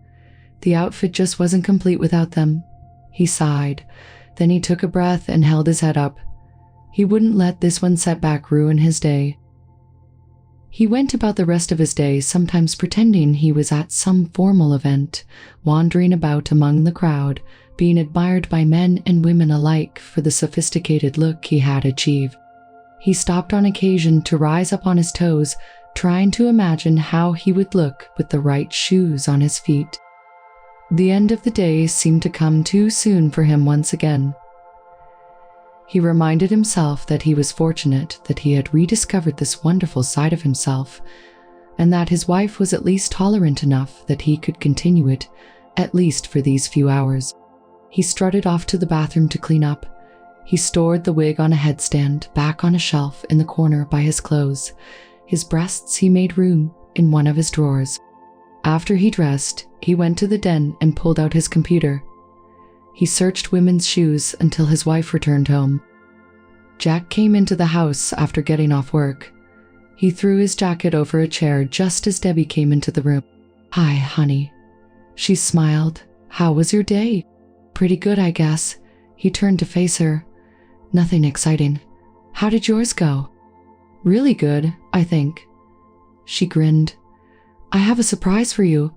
The outfit just wasn't complete without them. He sighed. Then he took a breath and held his head up. He wouldn't let this one setback ruin his day. He went about the rest of his day sometimes pretending he was at some formal event, wandering about among the crowd, being admired by men and women alike for the sophisticated look he had achieved. He stopped on occasion to rise up on his toes, trying to imagine how he would look with the right shoes on his feet. The end of the day seemed to come too soon for him once again. He reminded himself that he was fortunate that he had rediscovered this wonderful side of himself, and that his wife was at least tolerant enough that he could continue it, at least for these few hours. He strutted off to the bathroom to clean up. He stored the wig on a headstand back on a shelf in the corner by his clothes. His breasts he made room in one of his drawers. After he dressed, he went to the den and pulled out his computer. He searched women's shoes until his wife returned home. Jack came into the house after getting off work. He threw his jacket over a chair just as Debbie came into the room. "Hi, honey." She smiled. "How was your day?" "Pretty good, I guess." He turned to face her. "Nothing exciting. How did yours go?" "Really good, I think." She grinned. "I have a surprise for you.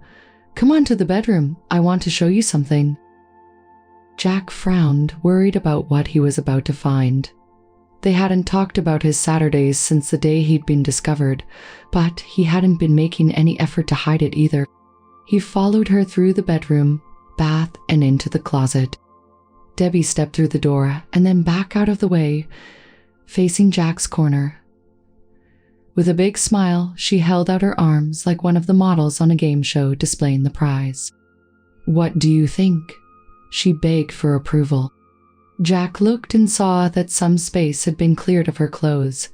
Come on to the bedroom. I want to show you something." Jack frowned, worried about what he was about to find. They hadn't talked about his Saturdays since the day he'd been discovered, but he hadn't been making any effort to hide it either. He followed her through the bedroom, bath, and into the closet. Debbie stepped through the door and then back out of the way, facing Jack's corner. With a big smile, she held out her arms like one of the models on a game show displaying the prize. "What do you think?" She begged for approval. Jack looked and saw that some space had been cleared of her clothes.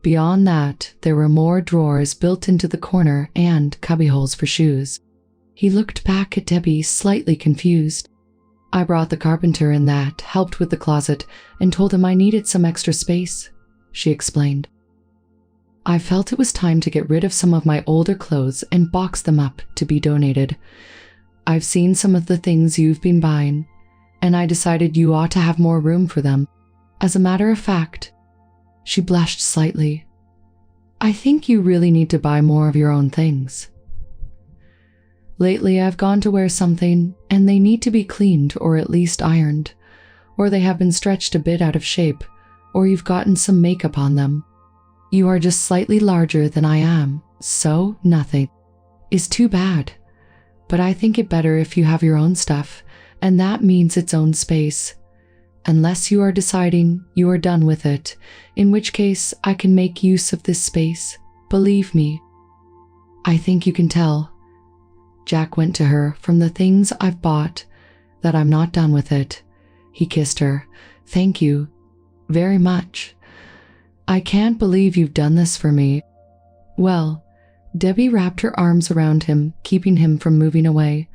Beyond that, there were more drawers built into the corner and cubbyholes for shoes. He looked back at Debbie, slightly confused. "I brought the carpenter in that helped with the closet and told him I needed some extra space," she explained. "I felt it was time to get rid of some of my older clothes and box them up to be donated. I've seen some of the things you've been buying, and I decided you ought to have more room for them. As a matter of fact," she blushed slightly, "I think you really need to buy more of your own things. Lately I've gone to wear something and they need to be cleaned or at least ironed, or they have been stretched a bit out of shape, or you've gotten some makeup on them. You are just slightly larger than I am, so nothing is too bad. But I think it better if you have your own stuff, and that means its own space. Unless you are deciding you are done with it, in which case I can make use of this space. Believe me. I think you can tell." Jack went to her. "From the things I've bought, that I'm not done with it." He kissed her. "Thank you. Very much. I can't believe you've done this for me." "Well," Debbie wrapped her arms around him, keeping him from moving away.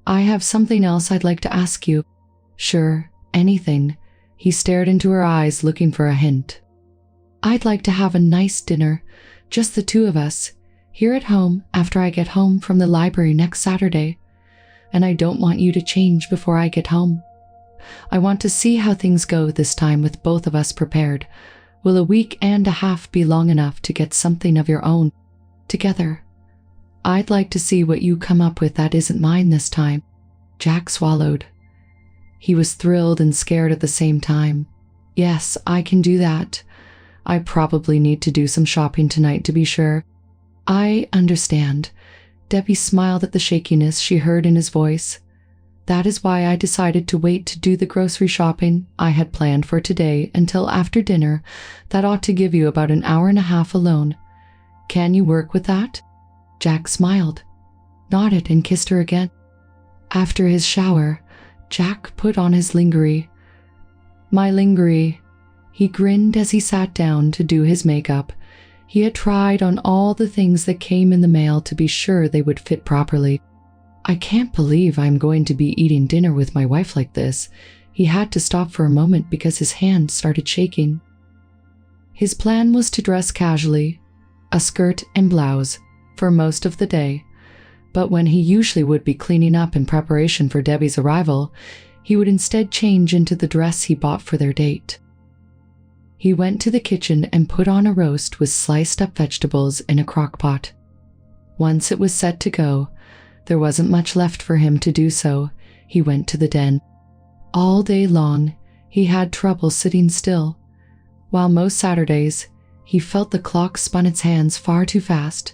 "I have something else I'd like to ask you." "Sure, anything." He stared into her eyes, looking for a hint. "I'd like to have a nice dinner, just the two of us, here at home after I get home from the library next Saturday. And I don't want you to change before I get home. I want to see how things go this time with both of us prepared. Will a week and a half be long enough to get something of your own together? I'd like to see what you come up with that isn't mine this time." Jack swallowed. He was thrilled and scared at the same time. "Yes, I can do that. I probably need to do some shopping tonight to be sure." "I understand." Debbie smiled at the shakiness she heard in his voice. "That is why I decided to wait to do the grocery shopping I had planned for today until after dinner. That ought to give you about an hour and a half alone. Can you work with that?" Jack smiled, nodded, and kissed her again. After his shower, Jack put on his lingerie. "My lingerie." He grinned as he sat down to do his makeup. He had tried on all the things that came in the mail to be sure they would fit properly. "I can't believe I'm going to be eating dinner with my wife like this." He had to stop for a moment because his hand started shaking. His plan was to dress casually, a skirt and blouse, for most of the day, but when he usually would be cleaning up in preparation for Debbie's arrival, he would instead change into the dress he bought for their date. He went to the kitchen and put on a roast with sliced up vegetables in a crock pot. Once it was set to go, there wasn't much left for him to do, so he went to the den. All day long, he had trouble sitting still. While most Saturdays, he felt the clock spun its hands far too fast,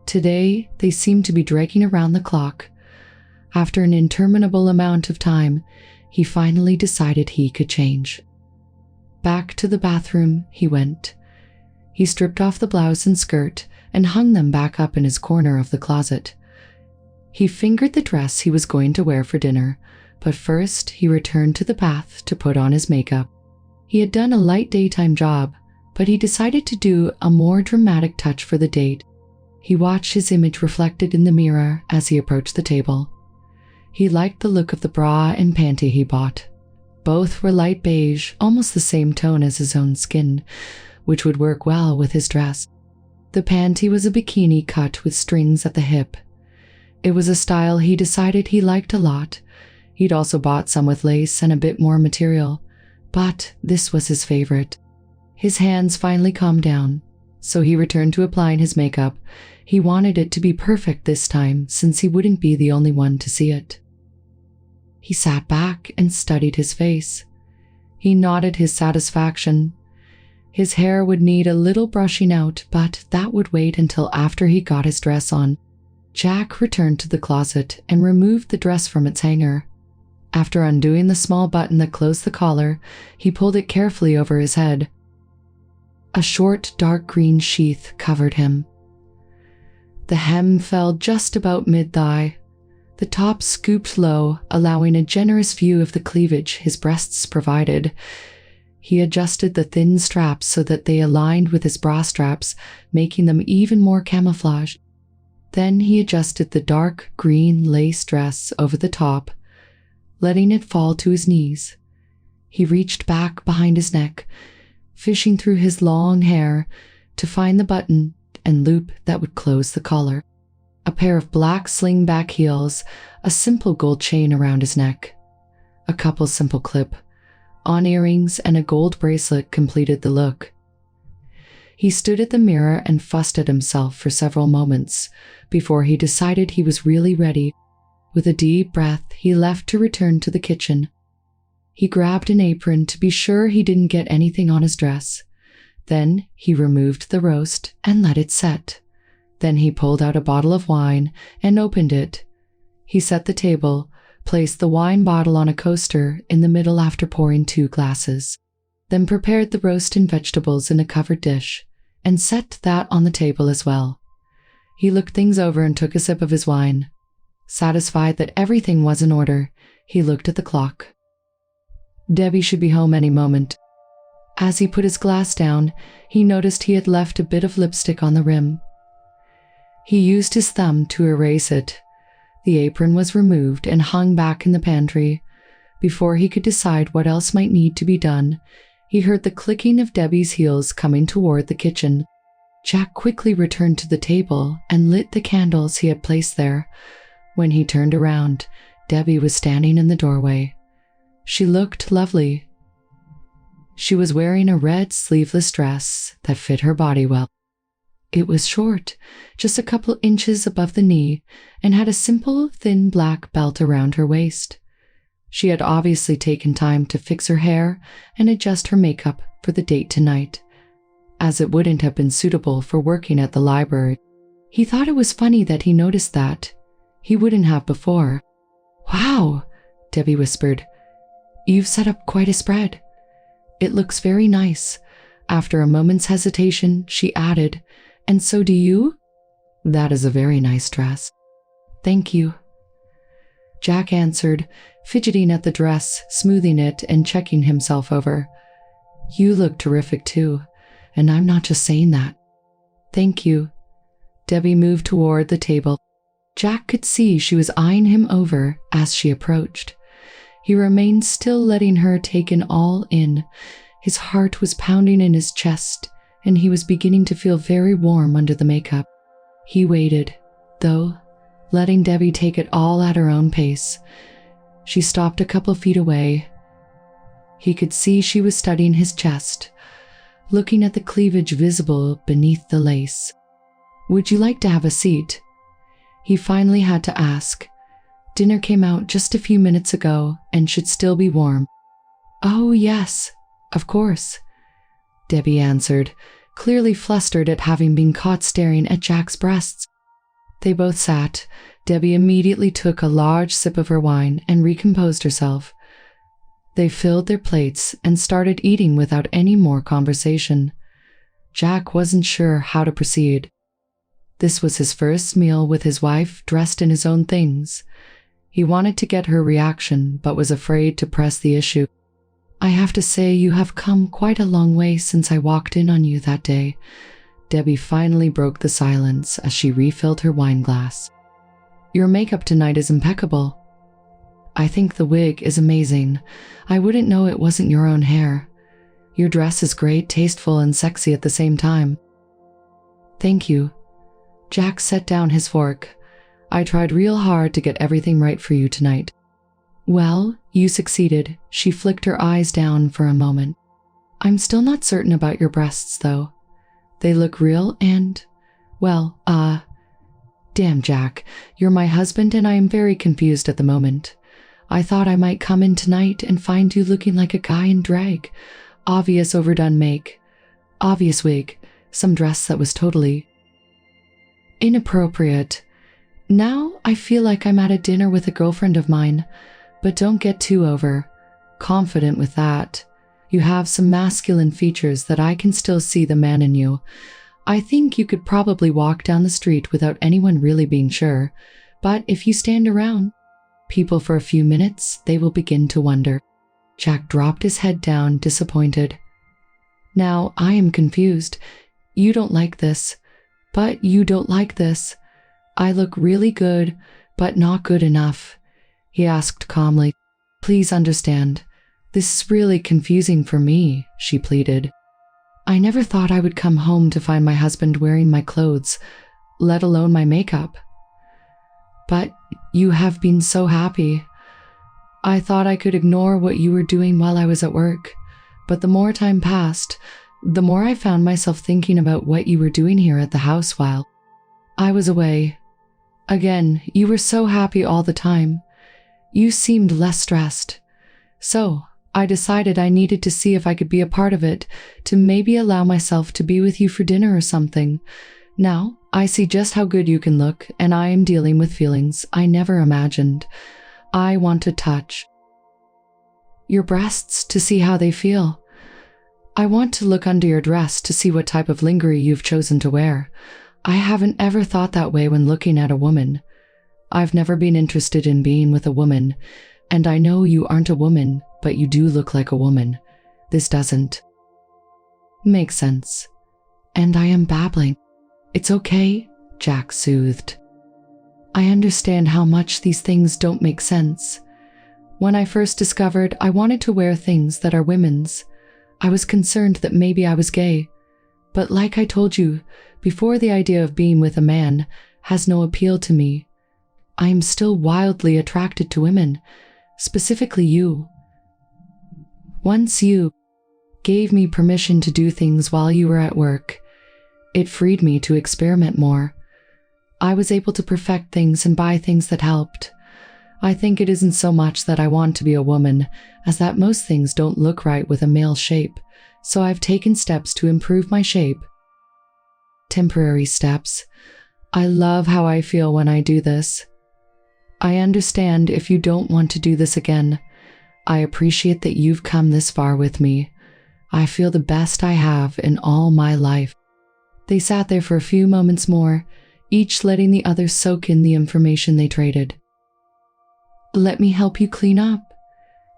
today they seemed to be dragging around the clock. After an interminable amount of time, he finally decided he could change. Back to the bathroom he went. He stripped off the blouse and skirt and hung them back up in his corner of the closet. He fingered the dress he was going to wear for dinner, but first he returned to the bath to put on his makeup. He had done a light daytime job, but he decided to do a more dramatic touch for the date. He watched his image reflected in the mirror as he approached the table. He liked the look of the bra and panty he bought. Both were light beige, almost the same tone as his own skin, which would work well with his dress. The panty was a bikini cut with strings at the hip. It was a style he decided he liked a lot. He'd also bought some with lace and a bit more material, but this was his favorite. His hands finally calmed down, so he returned to applying his makeup. He wanted it to be perfect this time, since he wouldn't be the only one to see it. He sat back and studied his face. He nodded his satisfaction. His hair would need a little brushing out, but that would wait until after he got his dress on. Jack returned to the closet and removed the dress from its hanger. After undoing the small button that closed the collar, he pulled it carefully over his head. A short, dark green sheath covered him. The hem fell just about mid-thigh. The top scooped low, allowing a generous view of the cleavage his breasts provided. He adjusted the thin straps so that they aligned with his bra straps, making them even more camouflaged. Then he adjusted the dark green lace dress over the top, letting it fall to his knees. He reached back behind his neck, fishing through his long hair to find the button and loop that would close the collar. A pair of black sling-back heels, a simple gold chain around his neck, a couple simple clip-on earrings, and a gold bracelet completed the look. He stood at the mirror and fussed at himself for several moments before he decided he was really ready. With a deep breath, he left to return to the kitchen. He grabbed an apron to be sure he didn't get anything on his dress. Then he removed the roast and let it set. Then he pulled out a bottle of wine and opened it. He set the table, placed the wine bottle on a coaster in the middle after pouring 2 glasses, then prepared the roast and vegetables in a covered dish and set that on the table as well. He looked things over and took a sip of his wine. Satisfied that everything was in order, he looked at the clock. Debbie should be home any moment. As he put his glass down, he noticed he had left a bit of lipstick on the rim. He used his thumb to erase it. The apron was removed and hung back in the pantry. Before he could decide what else might need to be done, he heard the clicking of Debbie's heels coming toward the kitchen. Jack quickly returned to the table and lit the candles he had placed there. When he turned around, Debbie was standing in the doorway. She looked lovely. She was wearing a red sleeveless dress that fit her body well. It was short, just a couple inches above the knee, and had a simple, thin black belt around her waist. She had obviously taken time to fix her hair and adjust her makeup for the date tonight, as it wouldn't have been suitable for working at the library. He thought it was funny that he noticed that. He wouldn't have before. "Wow," Debbie whispered. "You've set up quite a spread. It looks very nice." After a moment's hesitation, she added, "And so do you?" "That is a very nice dress." "Thank you." Jack answered, fidgeting at the dress, smoothing it, and checking himself over. "You look terrific too, and I'm not just saying that." "Thank you." Debbie moved toward the table. Jack could see she was eyeing him over as she approached. He remained still, letting her take it all in. His heart was pounding in his chest, and he was beginning to feel very warm under the makeup. He waited, though, letting Debbie take it all at her own pace. She stopped a couple feet away. He could see she was studying his chest. looking at the cleavage visible beneath the lace. "Would you like to have a seat?" He finally had to ask. "Dinner came out just a few minutes ago and should still be warm." "Oh, yes, of course," Debbie answered, clearly flustered at having been caught staring at Jack's breasts. They both sat. Debbie immediately took a large sip of her wine and recomposed herself. They filled their plates and started eating without any more conversation. Jack wasn't sure how to proceed. This was his first meal with his wife dressed in his own things. He wanted to get her reaction, but was afraid to press the issue. "I have to say you have come quite a long way since I walked in on you that day." Debbie finally broke the silence as she refilled her wine glass. "Your makeup tonight is impeccable." "I think the wig is amazing. I wouldn't know it wasn't your own hair. Your dress is great, tasteful, and sexy at the same time." "Thank you." Jack set down his fork. "I tried real hard to get everything right for you tonight." "Well, you succeeded." She flicked her eyes down for a moment. "I'm still not certain about your breasts, though. They look real and, well, damn, Jack, you're my husband and I am very confused at the moment. I thought I might come in tonight and find you looking like a guy in drag. Obvious overdone make. Obvious wig. Some dress that was totally inappropriate. Now I feel like I'm at a dinner with a girlfriend of mine, but don't get too confident with that. You have some masculine features that I can still see the man in you. I think you could probably walk down the street without anyone really being sure, but if you stand around people for a few minutes, they will begin to wonder." Jack dropped his head down, disappointed. "Now I am confused. You don't like this, but you don't like this. I look really good, but not good enough," he asked calmly. "Please understand. This is really confusing for me," she pleaded. "I never thought I would come home to find my husband wearing my clothes, let alone my makeup. But you have been so happy. I thought I could ignore what you were doing while I was at work, but the more time passed, the more I found myself thinking about what you were doing here at the house while I was away. Again, you were so happy all the time. You seemed less stressed. So I decided I needed to see if I could be a part of it, to maybe allow myself to be with you for dinner or something. Now I see just how good you can look, and I am dealing with feelings I never imagined. I want to touch your breasts to see how they feel. I want to look under your dress to see what type of lingerie you've chosen to wear. I haven't ever thought that way when looking at a woman. I've never been interested in being with a woman, and I know you aren't a woman, but you do look like a woman. This doesn't make sense. And I am babbling. It's okay, Jack soothed. I understand how much these things don't make sense. When I first discovered I wanted to wear things that are women's, I was concerned that maybe I was gay. But like I told you before, the idea of being with a man has no appeal to me. I am still wildly attracted to women, specifically you. Once you gave me permission to do things while you were at work, it freed me to experiment more. I was able to perfect things and buy things that helped. I think it isn't so much that I want to be a woman, as that most things don't look right with a male shape, so I've taken steps to improve my shape. Temporary steps. I love how I feel when I do this. I understand if you don't want to do this again. I appreciate that you've come this far with me. I feel the best I have in all my life. They sat there for a few moments more, each letting the other soak in the information they traded. Let me help you clean up,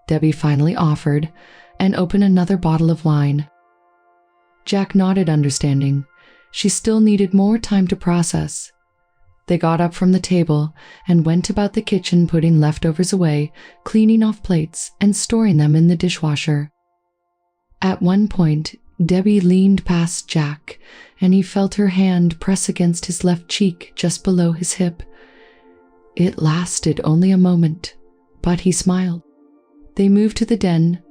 Debbie finally offered, and open another bottle of wine. Jack nodded, understanding. She still needed more time to process. They got up from the table and went about the kitchen, putting leftovers away, cleaning off plates, and storing them in the dishwasher. At one point, Debbie leaned past Jack, and he felt her hand press against his left cheek just below his hip. It lasted only a moment, but he smiled. They moved to the den.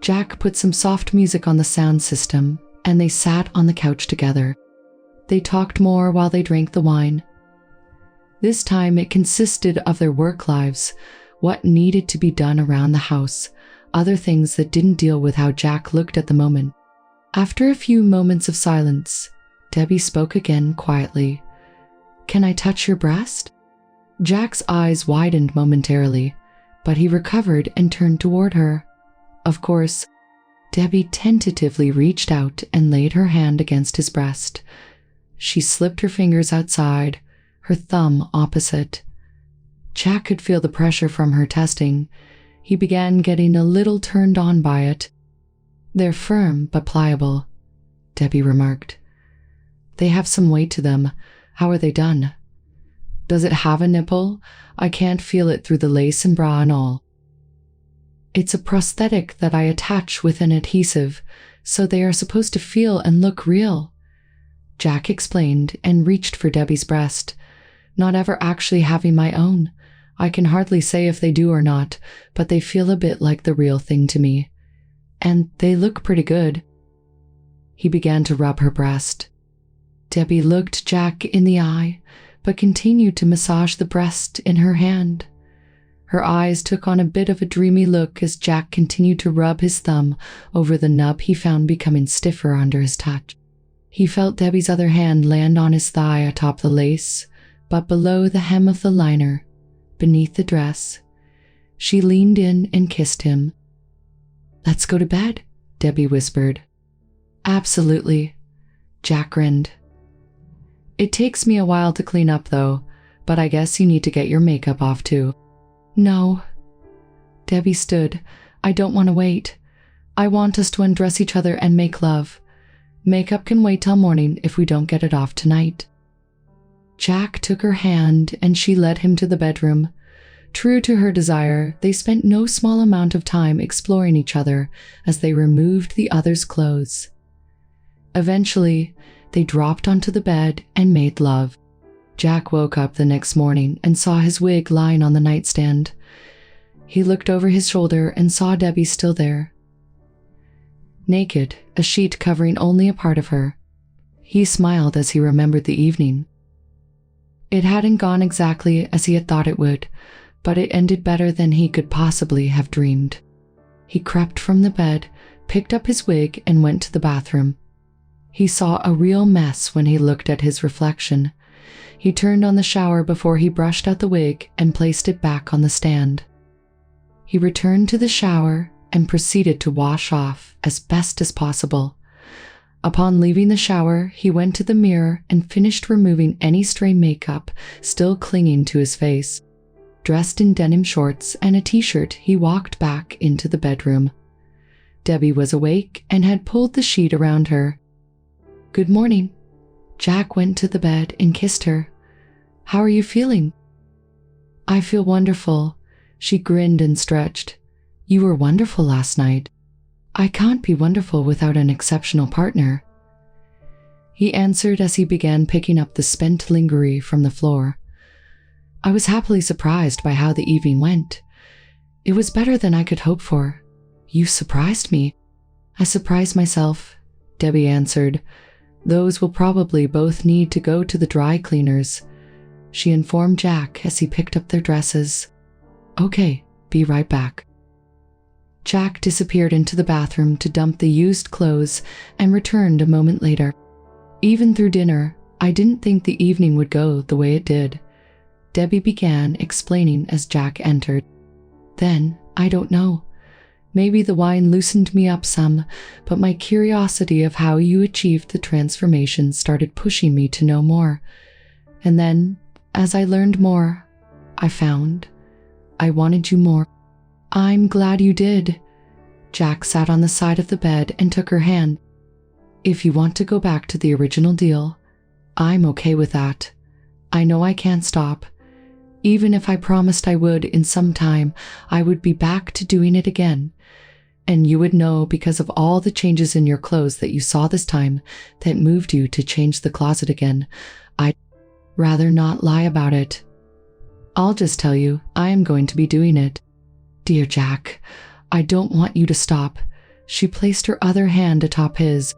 Jack put some soft music on the sound system, and they sat on the couch together. They talked more while they drank the wine. This time it consisted of their work lives, what needed to be done around the house, other things that didn't deal with how Jack looked at the moment. After a few moments of silence, Debbie spoke again quietly. "Can I touch your breast?" Jack's eyes widened momentarily, but he recovered and turned toward her. Of course, Debbie tentatively reached out and laid her hand against his breast. She slipped her fingers outside, her thumb opposite. Jack could feel the pressure from her testing. He began getting a little turned on by it. "They're firm but pliable," Debbie remarked. "They have some weight to them. How are they done?" "Does it have a nipple? I can't feel it through the lace and bra and all." "It's a prosthetic that I attach with an adhesive, so they are supposed to feel and look real," Jack explained and reached for Debbie's breast. "Not ever actually having my own. I can hardly say if they do or not, but they feel a bit like the real thing to me. And they look pretty good." He began to rub her breast. Debbie looked Jack in the eye, but continued to massage the breast in her hand. Her eyes took on a bit of a dreamy look as Jack continued to rub his thumb over the nub he found becoming stiffer under his touch. He felt Debbie's other hand land on his thigh atop the lace, but below the hem of the liner, beneath the dress. She leaned in and kissed him. "Let's go to bed," Debbie whispered. "Absolutely," Jack grinned. "It takes me a while to clean up though, but I guess you need to get your makeup off too." "No." Debbie stood. "I don't want to wait. I want us to undress each other and make love. Makeup can wait till morning if we don't get it off tonight." Jack took her hand and she led him to the bedroom. True to her desire, they spent no small amount of time exploring each other as they removed the other's clothes. Eventually, they dropped onto the bed and made love. Jack woke up the next morning and saw his wig lying on the nightstand. He looked over his shoulder and saw Debbie still there, naked, a sheet covering only a part of her. He smiled as he remembered the evening. It hadn't gone exactly as he had thought it would, but it ended better than he could possibly have dreamed. He crept from the bed, picked up his wig, and went to the bathroom. He saw a real mess when he looked at his reflection. He turned on the shower before he brushed out the wig and placed it back on the stand. He returned to the shower and proceeded to wash off as best as possible. Upon leaving the shower, he went to the mirror and finished removing any stray makeup still clinging to his face. Dressed in denim shorts and a t-shirt, he walked back into the bedroom. Debbie was awake and had pulled the sheet around her. "Good morning." Jack went to the bed and kissed her. "How are you feeling?" "I feel wonderful." She grinned and stretched. "You were wonderful last night." "I can't be wonderful without an exceptional partner," he answered as he began picking up the spent lingerie from the floor. "I was happily surprised by how the evening went. It was better than I could hope for. You surprised me." "I surprised myself," Debbie answered. "Those will probably both need to go to the dry cleaners," she informed Jack as he picked up their dresses. "Okay, be right back." Jack disappeared into the bathroom to dump the used clothes and returned a moment later. "Even through dinner, I didn't think the evening would go the way it did," Debbie began explaining as Jack entered. "Then, I don't know. Maybe the wine loosened me up some, but my curiosity of how you achieved the transformation started pushing me to know more. And then, as I learned more, I found I wanted you more." "I'm glad you did." Jack sat on the side of the bed and took her hand. "If you want to go back to the original deal, I'm okay with that. I know I can't stop. Even if I promised I would in some time, I would be back to doing it again. And you would know because of all the changes in your clothes that you saw this time that moved you to change the closet again. I'd rather not lie about it. I'll just tell you, I am going to be doing it." "Dear Jack, I don't want you to stop." She placed her other hand atop his.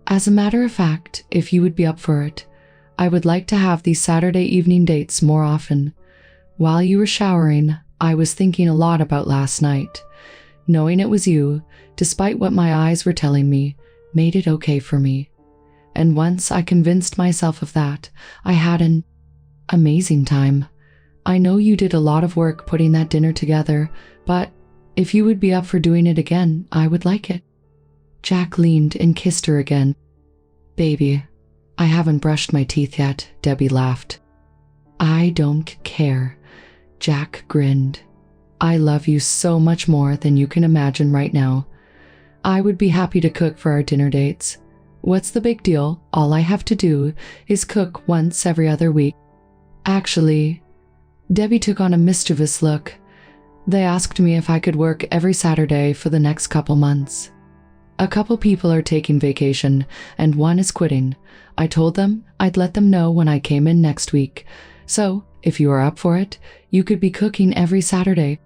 As a matter of fact, if you would be up for it, I would like to have these Saturday evening dates more often. While you were showering, I was thinking a lot about last night. Knowing it was you, despite what my eyes were telling me, made it okay for me. And once I convinced myself of that, I had an amazing time. I know you did a lot of work putting that dinner together, but if you would be up for doing it again, I would like it. Jack leaned and kissed her again. Baby, I haven't brushed my teeth yet, Debbie laughed. I don't care. Jack grinned. I love you so much more than you can imagine right now. I would be happy to cook for our dinner dates. What's the big deal? All I have to do is cook once every other week. Actually, Debbie took on a mischievous look. They asked me if I could work every Saturday for the next couple months. A couple people are taking vacation, and one is quitting. I told them I'd let them know when I came in next week. So, if you are up for it, you could be cooking every Saturday.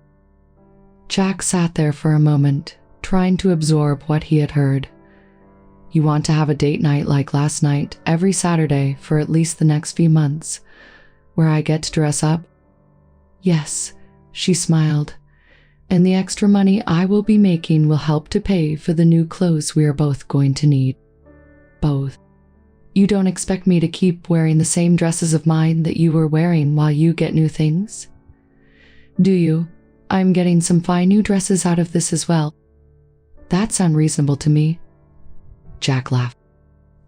Jack sat there for a moment, trying to absorb what he had heard. You want to have a date night like last night every Saturday for at least the next few months, where I get to dress up? Yes, she smiled. And the extra money I will be making will help to pay for the new clothes we are both going to need. Both. You don't expect me to keep wearing the same dresses of mine that you were wearing while you get new things? Do you? I'm getting some fine new dresses out of this as well. That's unreasonable to me. Jack laughed.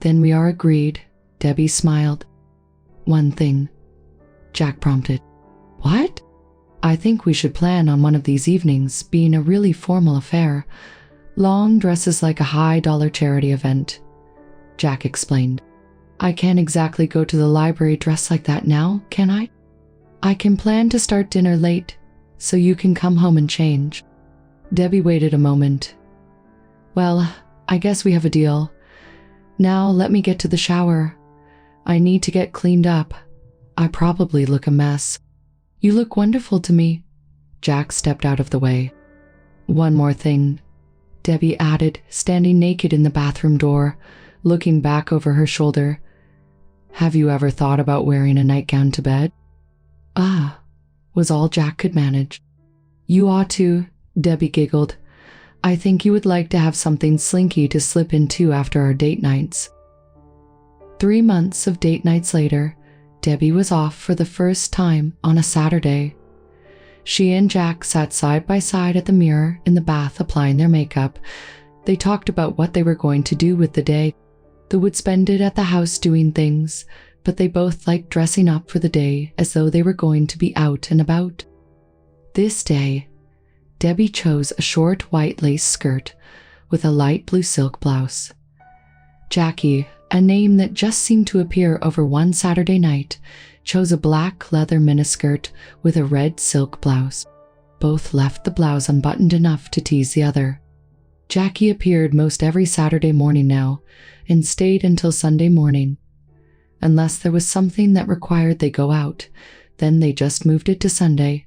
Then we are agreed, Debbie smiled. One thing, Jack prompted. What? I think we should plan on one of these evenings being a really formal affair. Long dresses like a high-dollar charity event, Jack explained. I can't exactly go to the library dressed like that now, can I? I can plan to start dinner late, so you can come home and change. Debbie waited a moment. Well, I guess we have a deal. Now let me get to the shower. I need to get cleaned up. I probably look a mess. You look wonderful to me. Jack stepped out of the way. One more thing, Debbie added, standing naked in the bathroom door, looking back over her shoulder. Have you ever thought about wearing a nightgown to bed? Ah, was all Jack could manage. You ought to, Debbie giggled. I think you would like to have something slinky to slip into after our date nights. 3 months of date nights later, Debbie was off for the first time on a Saturday. She and Jack sat side by side at the mirror in the bath applying their makeup. They talked about what they were going to do with the day. They would spend it at the house doing things, but they both liked dressing up for the day as though they were going to be out and about. This day, Debbie chose a short white lace skirt with a light blue silk blouse. Jackie, a name that just seemed to appear over one Saturday night, chose a black leather miniskirt with a red silk blouse. Both left the blouse unbuttoned enough to tease the other. Jackie appeared most every Saturday morning now and stayed until Sunday morning. Unless there was something that required they go out, then they just moved it to Sunday.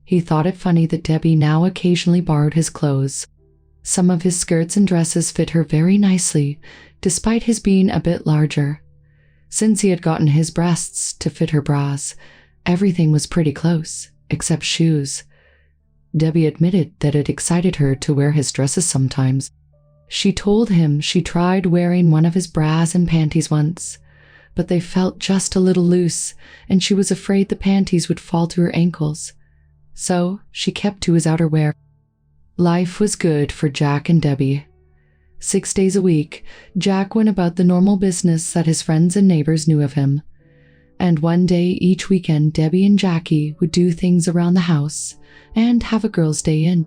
He thought it funny that Debbie now occasionally borrowed his clothes. Some of his skirts and dresses fit her very nicely, despite his being a bit larger. Since he had gotten his breasts to fit her bras, everything was pretty close, except shoes. Debbie admitted that it excited her to wear his dresses sometimes. She told him she tried wearing one of his bras and panties once, but they felt just a little loose, and she was afraid the panties would fall to her ankles. So she kept to his outerwear. Life was good for Jack and Debbie. 6 days a week, Jack went about the normal business that his friends and neighbors knew of him. And one day each weekend, Debbie and Jackie would do things around the house and have a girls' day in.